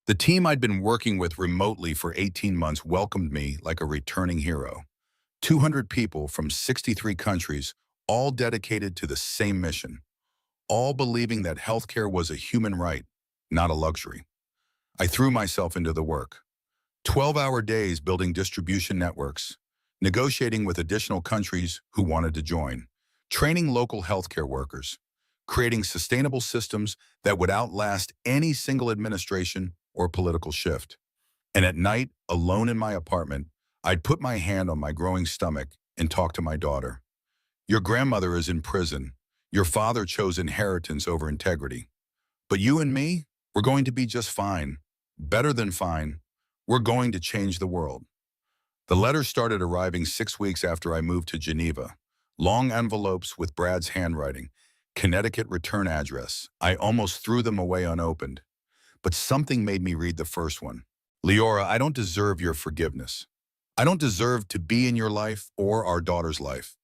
The team I'd been working with remotely for 18 months welcomed me like a returning hero. 200 people from 63 countries, all dedicated to the same mission, all believing that healthcare was a human right, not a luxury. I threw myself into the work. 12-hour days building distribution networks, negotiating with additional countries who wanted to join, training local healthcare workers, creating sustainable systems that would outlast any single administration or political shift. And at night, alone in my apartment, I'd put my hand on my growing stomach and talk to my daughter. Your grandmother is in prison. Your father chose inheritance over integrity. But you and me, we're going to be just fine. Better than fine. We're going to change the world. The letters started arriving 6 weeks after I moved to Geneva. Long envelopes with Brad's handwriting. Connecticut return address. I almost threw them away unopened. But something made me read the first one. Leora, I don't deserve your forgiveness. I don't deserve to be in your life or our daughter's life.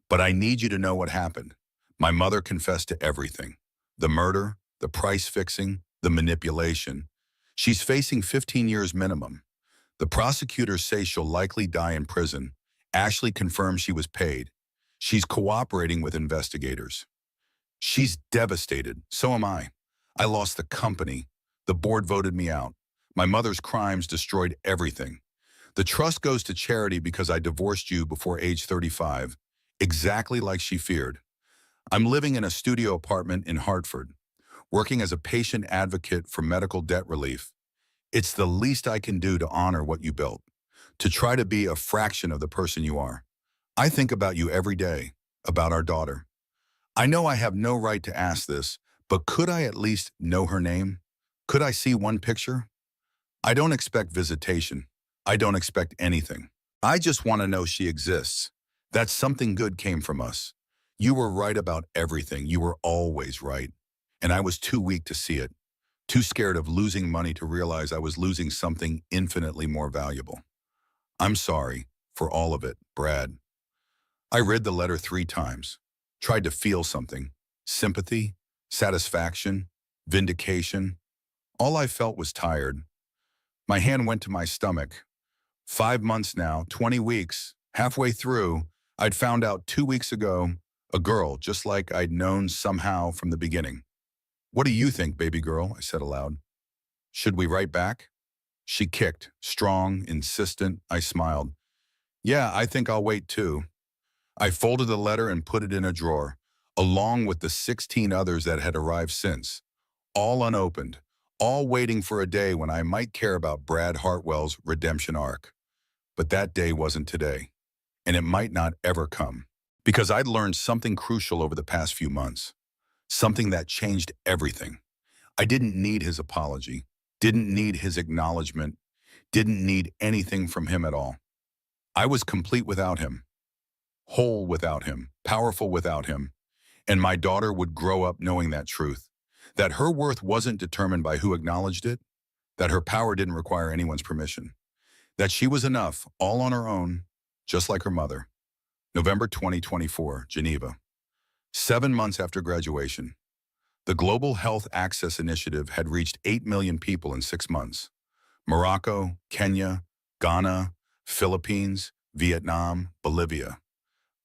But I need you to know what happened. My mother confessed to everything. The murder, the price fixing, the manipulation. She's facing 15 years minimum. The prosecutors say she'll likely die in prison. Ashley confirms she was paid. She's cooperating with investigators. She's devastated. So am I. I lost the company. The board voted me out. My mother's crimes destroyed everything. The trust goes to charity because I divorced you before age 35, exactly like she feared. I'm living in a studio apartment in Hartford, working as a patient advocate for medical debt relief. It's the least I can do to honor what you built, to try to be a fraction of the person you are. I think about you every day, about our daughter. I know I have no right to ask this, but could I at least know her name? Could I see one picture? I don't expect visitation. I don't expect anything. I just want to know she exists. That something good came from us. You were right about everything. You were always right. And I was too weak to see it, too scared of losing money to realize I was losing something infinitely more valuable. I'm sorry for all of it, Brad. I read the letter 3 times, tried to feel something, sympathy, satisfaction, vindication. All I felt was tired. My hand went to my stomach. 5 months now, 20 weeks, halfway through, I'd found out 2 weeks ago, a girl, just like I'd known somehow from the beginning. What do you think, baby girl? I said aloud. Should we write back? She kicked, strong, insistent. I smiled. Yeah, I think I'll wait too. I folded the letter and put it in a drawer, along with the 16 others that had arrived since, all unopened, all waiting for a day when I might care about Brad Hartwell's redemption arc. But that day wasn't today, and it might not ever come, because I'd learned something crucial over the past few months, something that changed everything. I didn't need his apology, didn't need his acknowledgement, didn't need anything from him at all. I was complete without him, whole without him, powerful without him, and my daughter would grow up knowing that truth, that her worth wasn't determined by who acknowledged it, that her power didn't require anyone's permission, that she was enough, all on her own, just like her mother. November 2024, Geneva. 7 months after graduation, the Global Health Access Initiative had reached 8 million people in 6 months. Morocco, Kenya, Ghana, Philippines, Vietnam, Bolivia.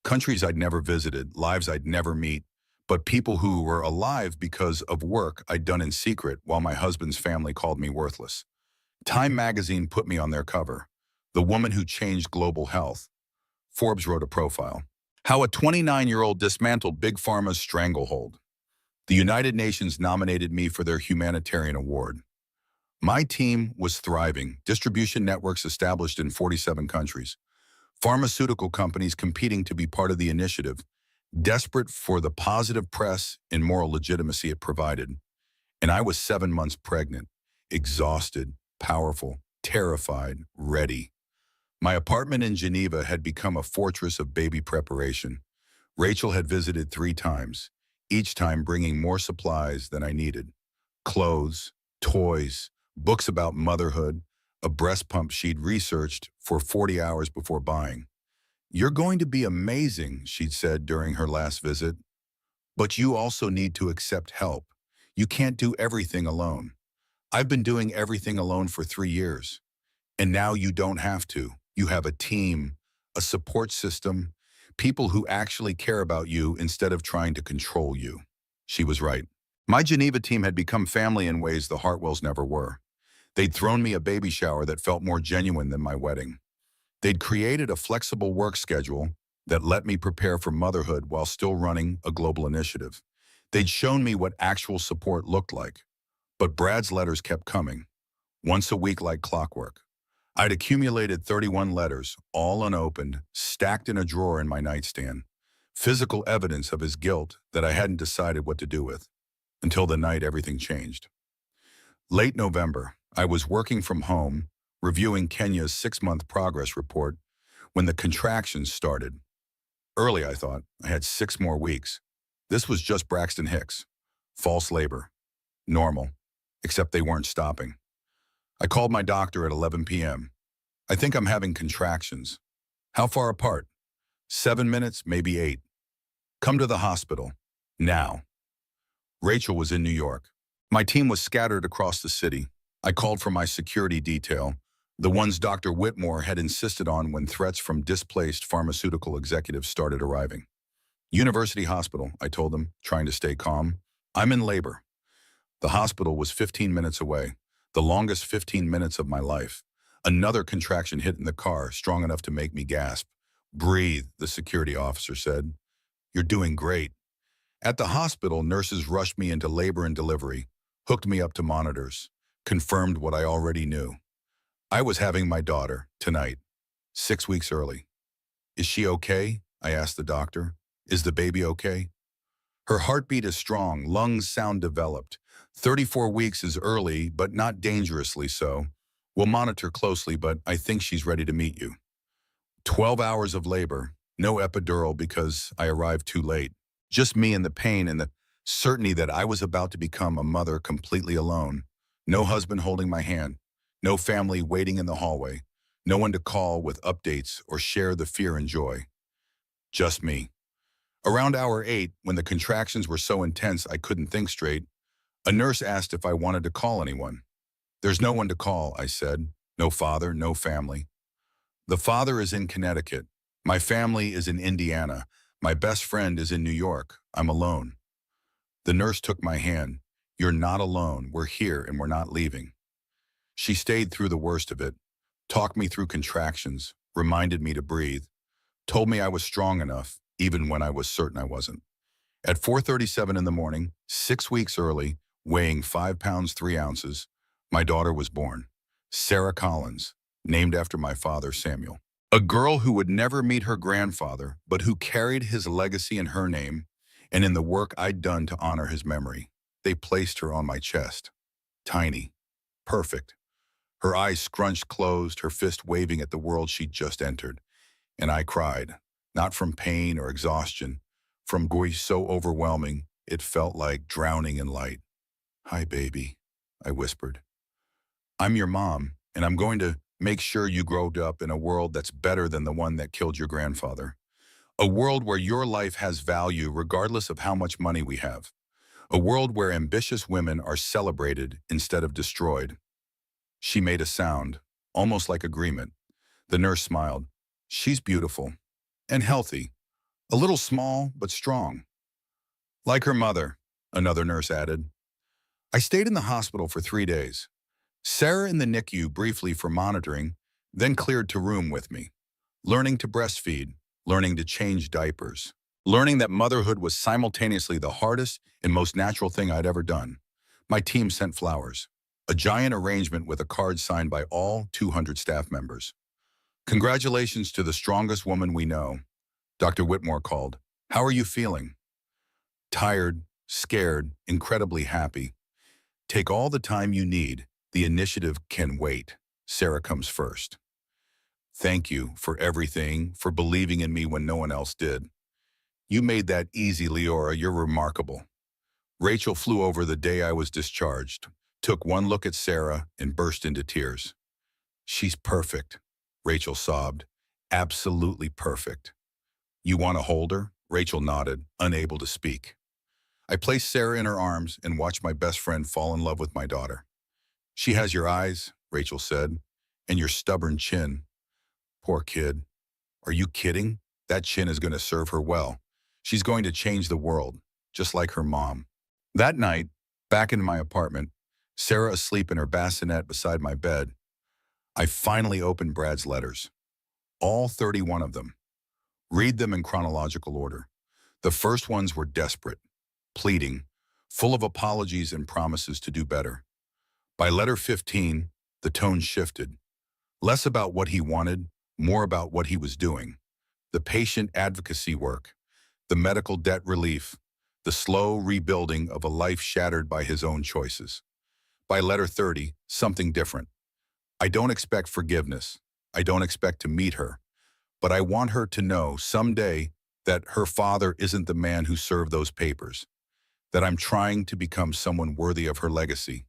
Countries I'd never visited, lives I'd never meet, but people who were alive because of work I'd done in secret while my husband's family called me worthless. Time magazine put me on their cover. The woman who changed global health. Forbes wrote a profile. How a 29-year-old dismantled Big Pharma's stranglehold. The United Nations nominated me for their humanitarian award. My team was thriving, distribution networks established in 47 countries, pharmaceutical companies competing to be part of the initiative, desperate for the positive press and moral legitimacy it provided. And I was 7 months pregnant, exhausted, powerful, terrified, ready. My apartment in Geneva had become a fortress of baby preparation. Rachel had visited 3 times, each time bringing more supplies than I needed. Clothes, toys, books about motherhood, a breast pump she'd researched for 40 hours before buying. You're going to be amazing, she'd said during her last visit. But you also need to accept help. You can't do everything alone. I've been doing everything alone for 3 years. And now you don't have to. You have a team, a support system, people who actually care about you instead of trying to control you. She was right. My Geneva team had become family in ways the Hartwells never were. They'd thrown me a baby shower that felt more genuine than my wedding. They'd created a flexible work schedule that let me prepare for motherhood while still running a global initiative. They'd shown me what actual support looked like. But Brad's letters kept coming, once a week like clockwork. I'd accumulated 31 letters, all unopened, stacked in a drawer in my nightstand. Physical evidence of his guilt that I hadn't decided what to do with, until the night everything changed. Late November, I was working from home, reviewing Kenya's 6-month progress report, when the contractions started. Early, I thought, I had 6 more weeks. This was just Braxton Hicks. False labor. Normal. Except they weren't stopping. I called my doctor at 11 p.m. I think I'm having contractions. How far apart? 7 minutes, maybe 8. Come to the hospital. Now. Rachel was in New York. My team was scattered across the city. I called for my security detail, the ones Dr. Whitmore had insisted on when threats from displaced pharmaceutical executives started arriving. University Hospital, I told them, trying to stay calm. I'm in labor. The hospital was 15 minutes away, the longest 15 minutes of my life. Another contraction hit in the car, strong enough to make me gasp. Breathe, the security officer said. You're doing great. At the hospital, nurses rushed me into labor and delivery, hooked me up to monitors, confirmed what I already knew. I was having my daughter, tonight, 6 weeks early. Is she okay? I asked the doctor. Is the baby okay? Her heartbeat is strong, lungs sound developed. 34 weeks is early, but not dangerously so. We'll monitor closely, but I think she's ready to meet you. 12 hours of labor, no epidural because I arrived too late. Just me and the pain and the certainty that I was about to become a mother completely alone. No husband holding my hand, no family waiting in the hallway, no one to call with updates or share the fear and joy. Just me. Around hour 8, when the contractions were so intense I couldn't think straight, a nurse asked if I wanted to call anyone. There's no one to call, I said. No father, no family. The father is in Connecticut. My family is in Indiana. My best friend is in New York. I'm alone. The nurse took my hand. You're not alone. We're here and we're not leaving. She stayed through the worst of it, talked me through contractions, reminded me to breathe, told me I was strong enough, even when I was certain I wasn't. At 4:37 in the morning, 6 weeks early, weighing 5 pounds 3 ounces, my daughter was born. Sarah Collins, named after my father, Samuel. A girl who would never meet her grandfather, but who carried his legacy in her name and in the work I'd done to honor his memory. They placed her on my chest. Tiny. Perfect. Her eyes scrunched closed, her fist waving at the world she'd just entered. And I cried, not from pain or exhaustion, from joy so overwhelming it felt like drowning in light. Hi, baby, I whispered. I'm your mom, and I'm going to make sure you grow up in a world that's better than the one that killed your grandfather. A world where your life has value regardless of how much money we have. A world where ambitious women are celebrated instead of destroyed. She made a sound, almost like agreement. The nurse smiled. She's beautiful and healthy, a little small but strong. Like her mother, another nurse added. I stayed in the hospital for 3 days. Sarah in the NICU briefly for monitoring, then cleared to room with me, learning to breastfeed, learning to change diapers, learning that motherhood was simultaneously the hardest and most natural thing I'd ever done. My team sent flowers, a giant arrangement with a card signed by all 200 staff members. Congratulations to the strongest woman we know, Dr. Whitmore called. How are you feeling? Tired, scared, incredibly happy. Take all the time you need. The initiative can wait. Sarah comes first. Thank you for everything, for believing in me when no one else did. You made that easy, Leora. You're remarkable. Rachel flew over the day I was discharged, took one look at Sarah, and burst into tears. She's perfect, Rachel sobbed. Absolutely perfect. You want to hold her? Rachel nodded, unable to speak. I placed Sarah in her arms and watched my best friend fall in love with my daughter. She has your eyes, Rachel said, and your stubborn chin. Poor kid. Are you kidding? That chin is going to serve her well. She's going to change the world, just like her mom. That night, back in my apartment, Sarah asleep in her bassinet beside my bed, I finally opened Brad's letters. All 31 of them. Read them in chronological order. The first ones were desperate, pleading, full of apologies and promises to do better. By letter 15, the tone shifted. Less about what he wanted, more about what he was doing. The patient advocacy work, the medical debt relief, the slow rebuilding of a life shattered by his own choices. By letter 30, something different. I don't expect forgiveness. I don't expect to meet her. But I want her to know someday that her father isn't the man who served those papers, that I'm trying to become someone worthy of her legacy.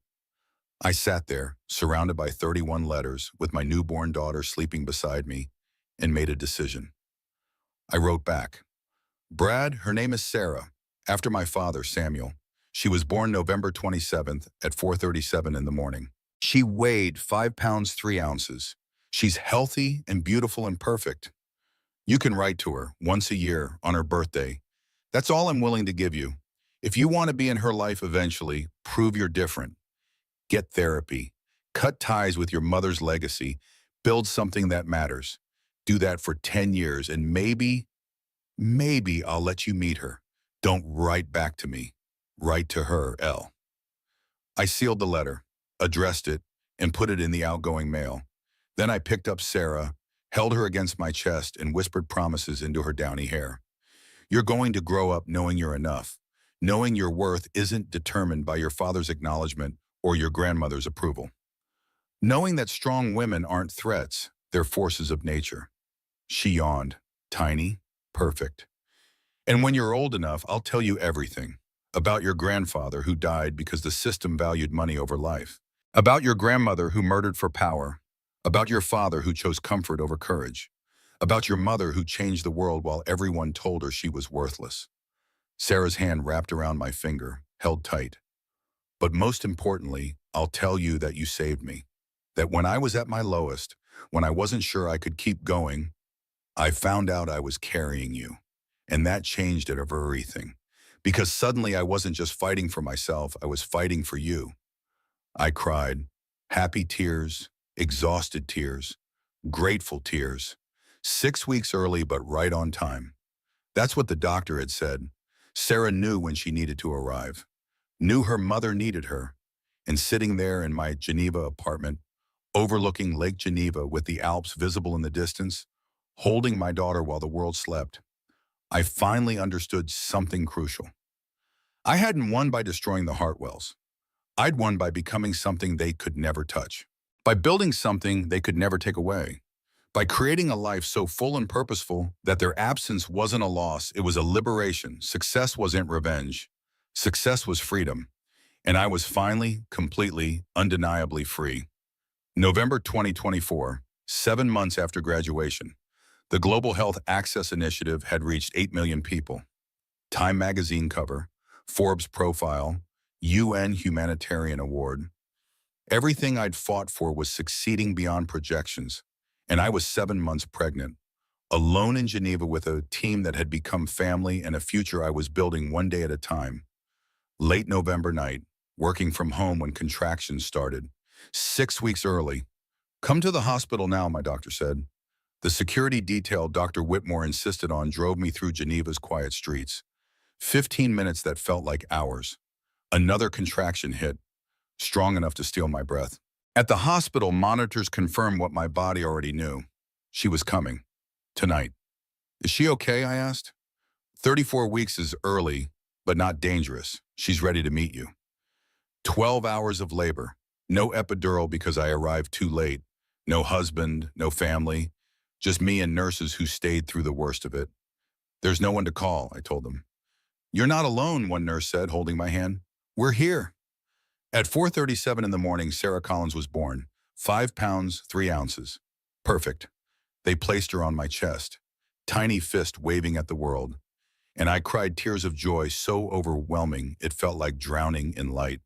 I sat there, surrounded by 31 letters, with my newborn daughter sleeping beside me, and made a decision. I wrote back, Brad, her name is Sarah, after my father, Samuel. She was born November 27th at 4:37 in the morning. She weighed 5 pounds 3 ounces. She's healthy and beautiful and perfect. You can write to her once a year on her birthday. That's all I'm willing to give you. If you want to be in her life eventually, prove you're different. Get therapy. Cut ties with your mother's legacy. Build something that matters. Do that for 10 years and maybe I'll let you meet her. Don't write back to me. Write to her, L. I sealed the letter, addressed it, and put it in the outgoing mail. Then I picked up Sarah, held her against my chest, and whispered promises into her downy hair. You're going to grow up knowing you're enough, knowing your worth isn't determined by your father's acknowledgement or your grandmother's approval. Knowing that strong women aren't threats, they're forces of nature. She yawned. Tiny, perfect. And when you're old enough, I'll tell you everything. About your grandfather who died because the system valued money over life. About your grandmother who murdered for power. About your father who chose comfort over courage. About your mother who changed the world while everyone told her she was worthless. Sarah's hand wrapped around my finger, held tight. But most importantly, I'll tell you that you saved me. That when I was at my lowest, when I wasn't sure I could keep going, I found out I was carrying you. And that changed everything. Because suddenly I wasn't just fighting for myself, I was fighting for you. I cried, happy tears, exhausted tears, grateful tears. 6 weeks early, but right on time. That's what the doctor had said. Sarah knew when she needed to arrive, knew her mother needed her. And sitting there in my Geneva apartment, overlooking Lake Geneva with the Alps visible in the distance, holding my daughter while the world slept, I finally understood something crucial. I hadn't won by destroying the Hartwells. I'd won by becoming something they could never touch. By building something they could never take away. By creating a life so full and purposeful that their absence wasn't a loss, it was a liberation. Success wasn't revenge. Success was freedom. And I was finally, completely, undeniably free. November 2024, 7 months after graduation, the Global Health Access Initiative had reached 8 million people. Time magazine cover, Forbes profile, UN Humanitarian Award. Everything I'd fought for was succeeding beyond projections, and I was 7 months pregnant, alone in Geneva with a team that had become family and a future I was building one day at a time. Late November night, working from home when contractions started. 6 weeks early. Come to the hospital now, my doctor said. The security detail Dr. Whitmore insisted on drove me through Geneva's quiet streets. 15 minutes that felt like hours. Another contraction hit, strong enough to steal my breath. At the hospital, monitors confirmed what my body already knew. She was coming. Tonight. Is she okay? I asked. 34 weeks is early, but not dangerous. She's ready to meet you. 12 hours of labor. No epidural because I arrived too late. No husband, no family. Just me and nurses who stayed through the worst of it. There's no one to call, I told them. You're not alone, one nurse said, holding my hand. We're here. At 4:37 in the morning, Sarah Collins was born. 5 pounds, 3 ounces. Perfect. They placed her on my chest, tiny fist waving at the world. And I cried tears of joy so overwhelming it felt like drowning in light.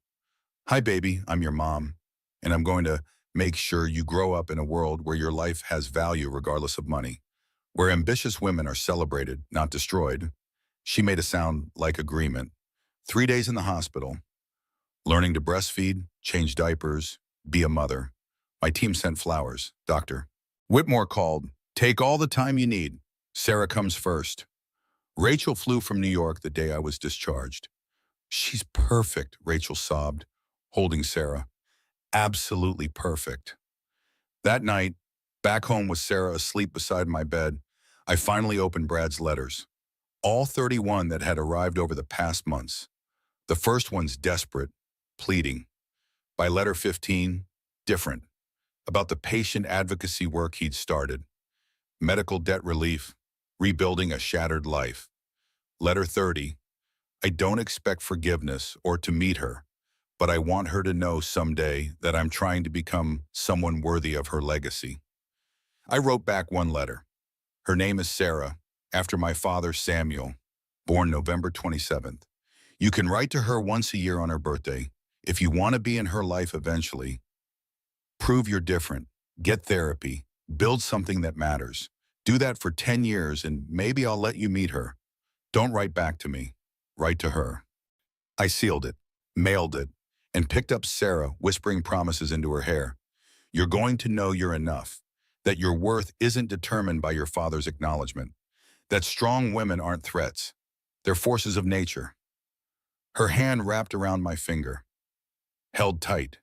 Hi, baby, I'm your mom. And I'm going to make sure you grow up in a world where your life has value regardless of money, where ambitious women are celebrated, not destroyed. She made a sound like agreement. 3 days in the hospital, learning to breastfeed, change diapers, be a mother. My team sent flowers. Doctor Whitmore called. Take all the time you need. Sarah comes first. Rachel flew from New York the day I was discharged. She's perfect, Rachel sobbed, holding Sarah. Absolutely perfect. That night, back home with Sarah asleep beside my bed, I finally opened Brad's letters. All 31 that had arrived over the past months. The first one's desperate, pleading. By letter 15, different. About the patient advocacy work he'd started. Medical debt relief, rebuilding a shattered life. Letter 30, I don't expect forgiveness or to meet her, but I want her to know someday that I'm trying to become someone worthy of her legacy. I wrote back one letter. Her name is Sarah, after my father Samuel, born November 27th. You can write to her once a year on her birthday. If you want to be in her life eventually, prove you're different. Get therapy. Build something that matters. Do that for 10 years and maybe I'll let you meet her. Don't write back to me. Write to her. I sealed it, mailed it, and picked up Sarah, whispering promises into her hair. You're going to know you're enough, that your worth isn't determined by your father's acknowledgement, that strong women aren't threats. They're forces of nature. Her hand wrapped around my finger, held tight.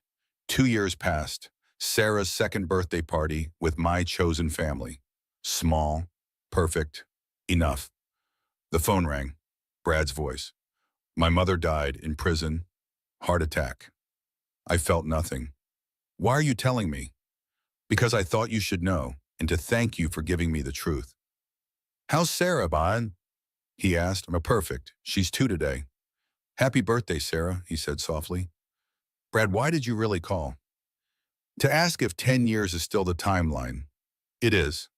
2 years passed. Sarah's second birthday party with my chosen family. Small, perfect, enough. The phone rang. Brad's voice. My mother died in prison, heart attack. I felt nothing. Why are you telling me? Because I thought you should know, and to thank you for giving me the truth. How's Sarah, Bud? He asked. I'm perfect. She's 2 today. Happy birthday, Sarah, he said softly. Brad, why did you really call? To ask if 10 years is still the timeline. It is.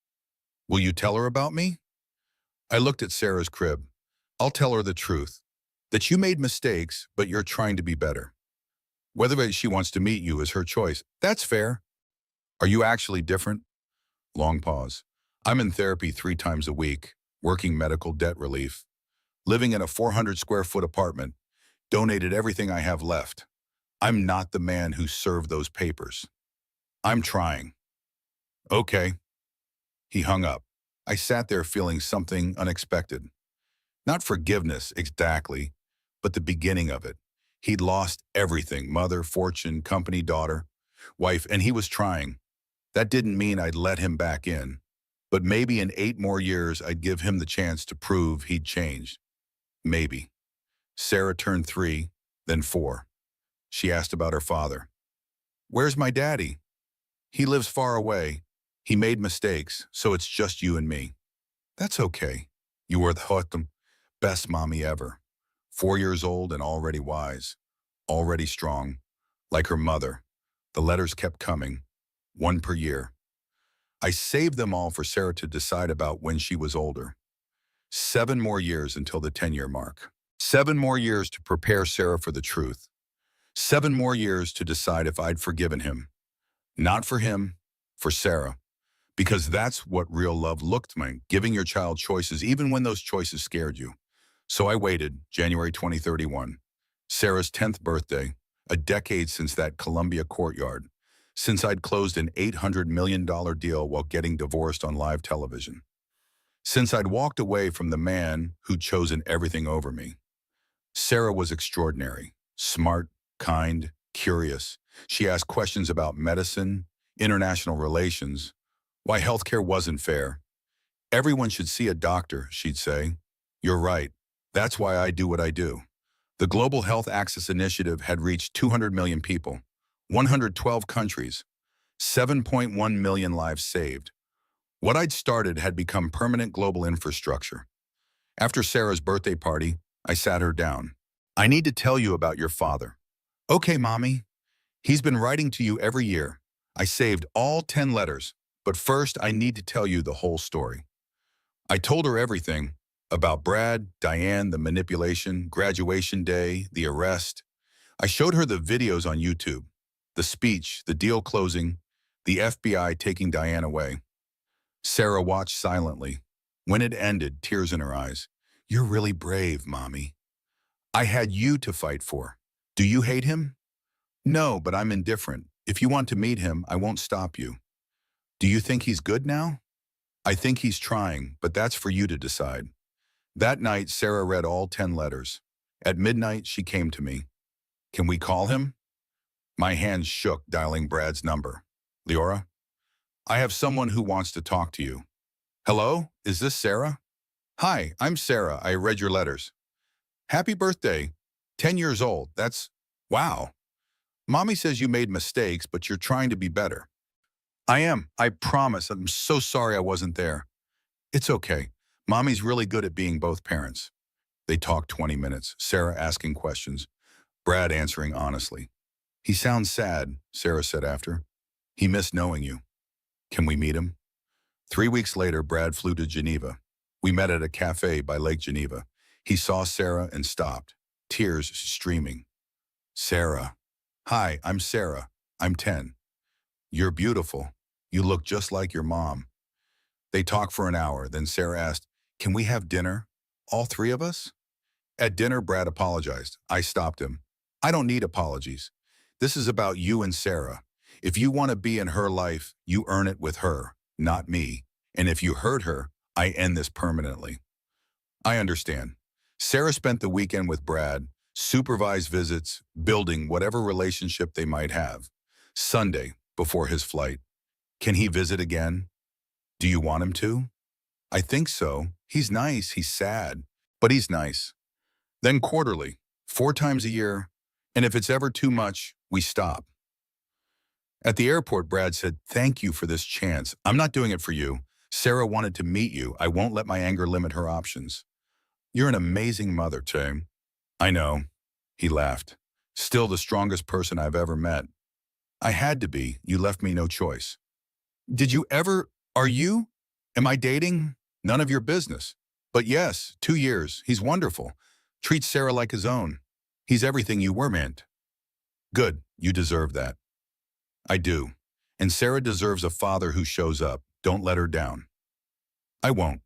Will you tell her about me? I looked at Sarah's crib. I'll tell her the truth. That you made mistakes, but you're trying to be better. Whether she wants to meet you is her choice. That's fair. Are you actually different? Long pause. I'm in therapy 3 times a week, working medical debt relief, living in a 400 square foot apartment, donated everything I have left. I'm not the man who served those papers. I'm trying. Okay. He hung up. I sat there feeling something unexpected. Not forgiveness, exactly, but the beginning of it. He'd lost everything, mother, fortune, company, daughter, wife, and he was trying. That didn't mean I'd let him back in, but maybe in 8 more years I'd give him the chance to prove he'd changed. Maybe. Sarah turned 3, then 4. She asked about her father. Where's my daddy? He lives far away. He made mistakes, so it's just you and me. That's okay. You were the best mommy ever. 4 years old and already wise, already strong, like her mother. The letters kept coming, 1 per year. I saved them all for Sarah to decide about when she was older. 7 more years until the 10-year mark. 7 more years to prepare Sarah for the truth. 7 more years to decide if I'd forgiven him. Not for him, for Sarah. Because that's what real love looked like, giving your child choices even when those choices scared you. So I waited, January 2031, Sarah's 10th birthday, a decade since that Columbia courtyard, since I'd closed an $800 million deal while getting divorced on live television. Since I'd walked away from the man who'd chosen everything over me. Sarah was extraordinary, smart, kind, curious. She asked questions about medicine, international relations, why healthcare wasn't fair. Everyone should see a doctor, she'd say. You're right. That's why I do what I do. The Global Health Access Initiative had reached 200 million people, 112 countries, 7.1 million lives saved. What I'd started had become permanent global infrastructure. After Sarah's birthday party, I sat her down. I need to tell you about your father. Okay, Mommy. He's been writing to you every year. I saved all 10 letters, but first I need to tell you the whole story. I told her everything about Brad, Diane, the manipulation, graduation day, the arrest. I showed her the videos on YouTube, the speech, the deal closing, the FBI taking Diane away. Sarah watched silently. When it ended, tears in her eyes. You're really brave, Mommy. I had you to fight for. Do you hate him? No, but I'm indifferent. If you want to meet him, I won't stop you. Do you think he's good now? I think he's trying, but that's for you to decide. That night, Sarah read all 10 letters. At midnight, she came to me. Can we call him? My hands shook, dialing Brad's number. Leora? I have someone who wants to talk to you. Hello? Is this Sarah? Hi, I'm Sarah. I read your letters. Happy birthday. 10 years old. That's... wow. Mommy says you made mistakes, but you're trying to be better. I am. I promise. I'm so sorry I wasn't there. It's okay. Mommy's really good at being both parents. They talked 20 minutes, Sarah asking questions, Brad answering honestly. He sounds sad, Sarah said after. He missed knowing you. Can we meet him? 3 weeks later, Brad flew to Geneva. We met at a cafe by Lake Geneva. He saw Sarah and stopped. tears streaming. Sarah. Hi, I'm Sarah. I'm 10. You're beautiful. You look just like your mom. They talked for an hour, then Sarah asked, can we have dinner? All three of us? At dinner, Brad apologized. I stopped him. I don't need apologies. This is about you and Sarah. If you want to be in her life, you earn it with her, not me. And if you hurt her, I end this permanently. I understand. Sarah spent the weekend with Brad, supervised visits, building whatever relationship they might have. Sunday, before his flight. Can he visit again? Do you want him to? I think so. He's nice, he's sad, but he's nice. Then quarterly, 4 times a year, and if it's ever too much, we stop. At the airport, Brad said, thank you for this chance. I'm not doing it for you. Sarah wanted to meet you. I won't let my anger limit her options. You're an amazing mother, Tim. I know. He laughed. Still the strongest person I've ever met. I had to be. You left me no choice. Did you ever? Are you? Am I dating? None of your business. But yes, 2 years. He's wonderful. Treats Sarah like his own. He's everything you were meant. Good. You deserve that. I do. And Sarah deserves a father who shows up. Don't let her down. I won't.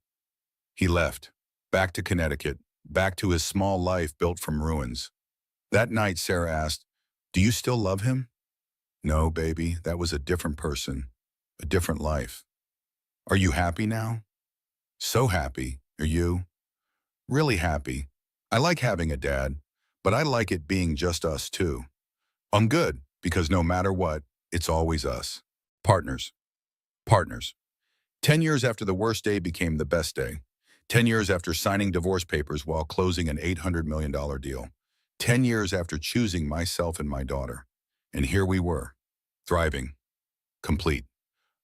He left. Back to Connecticut. Back to his small life built from ruins. That night, Sarah asked, do you still love him? No, baby. That was a different person. A different life. Are you happy now? So happy. Are you? Really happy. I like having a dad, but I like it being just us too. I'm good, because no matter what, it's always us. Partners. Partners. 10 years after the worst day became the best day. 10 years after signing divorce papers while closing an $800 million deal. 10 years after choosing myself and my daughter. And here we were, thriving, complete.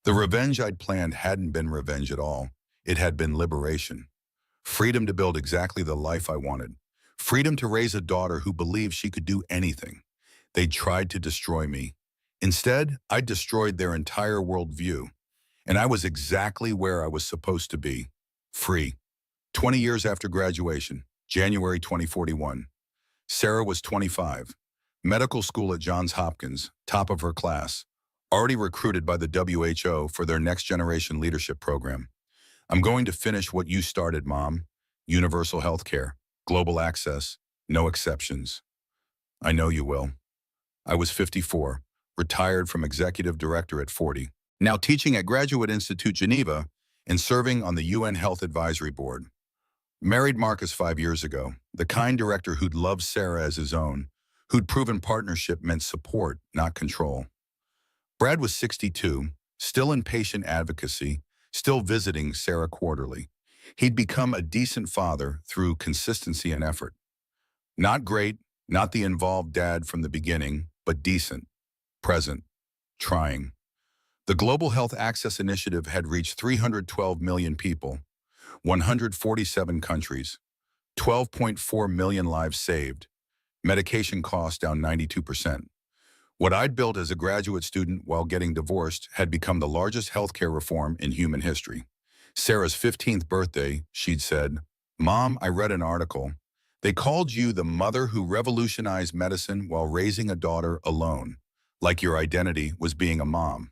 The revenge I'd planned hadn't been revenge at all. It had been liberation. Freedom to build exactly the life I wanted. Freedom to raise a daughter who believed she could do anything. They tried to destroy me. Instead, I destroyed their entire worldview. And I was exactly where I was supposed to be, free. 20 years after graduation, January 2041. Sarah was 25. Medical school at Johns Hopkins, top of her class. Already recruited by the WHO for their next generation leadership program. I'm going to finish what you started, Mom. Universal health care, global access, no exceptions. I know you will. I was 54, retired from executive director at 40, now teaching at Graduate Institute Geneva and serving on the UN Health Advisory Board. Married Marcus 5 years ago, the kind director who'd loved Sarah as his own, who'd proven partnership meant support, not control. Brad was 62, still in patient advocacy, still visiting Sarah quarterly. He'd become a decent father through consistency and effort. Not great, not the involved dad from the beginning, but decent, present, trying. The Global Health Access Initiative had reached 312 million people, 147 countries, 12.4 million lives saved, medication costs down 92%. What I'd built as a graduate student while getting divorced had become the largest healthcare reform in human history. Sarah's 15th birthday, she'd said, Mom, I read an article. They called you the mother who revolutionized medicine while raising a daughter alone, like your identity was being a mom.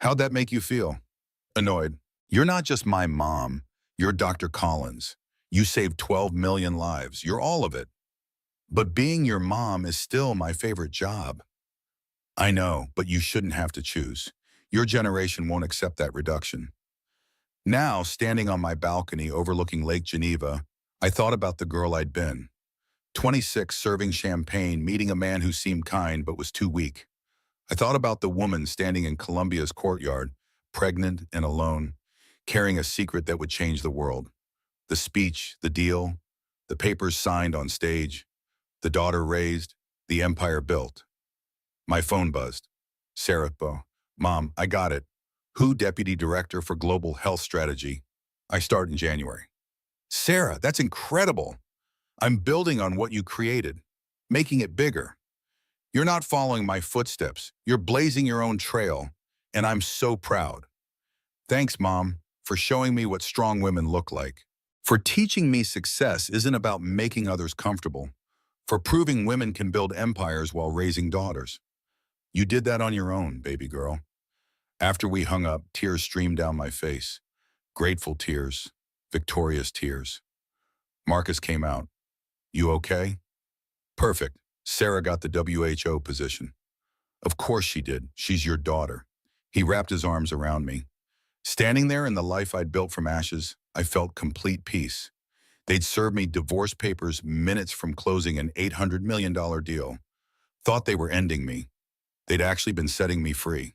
How'd that make you feel? Annoyed. You're not just my mom. You're Dr. Collins. You saved 12 million lives. You're all of it. But being your mom is still my favorite job. I know, but you shouldn't have to choose. Your generation won't accept that reduction. Now, standing on my balcony overlooking Lake Geneva, I thought about the girl I'd been. 26, serving champagne, meeting a man who seemed kind but was too weak. I thought about the woman standing in Columbia's courtyard, pregnant and alone, carrying a secret that would change the world. The speech, the deal, the papers signed on stage, the daughter raised, the empire built. My phone buzzed. Sarah, Mom, I got it. Who Deputy Director for Global Health Strategy? I start in January. Sarah, that's incredible. I'm building on what you created, making it bigger. You're not following my footsteps. You're blazing your own trail, and I'm so proud. Thanks, Mom, for showing me what strong women look like. For teaching me success isn't about making others comfortable. for proving women can build empires while raising daughters. You did that on your own, baby girl. After we hung up, tears streamed down my face. Grateful tears, victorious tears. Marcus came out. You okay? Perfect. Sarah got the WHO position. Of course she did. She's your daughter. He wrapped his arms around me. Standing there in the life I'd built from ashes, I felt complete peace. They'd served me divorce papers minutes from closing an $800 million deal. Thought they were ending me. They'd actually been setting me free.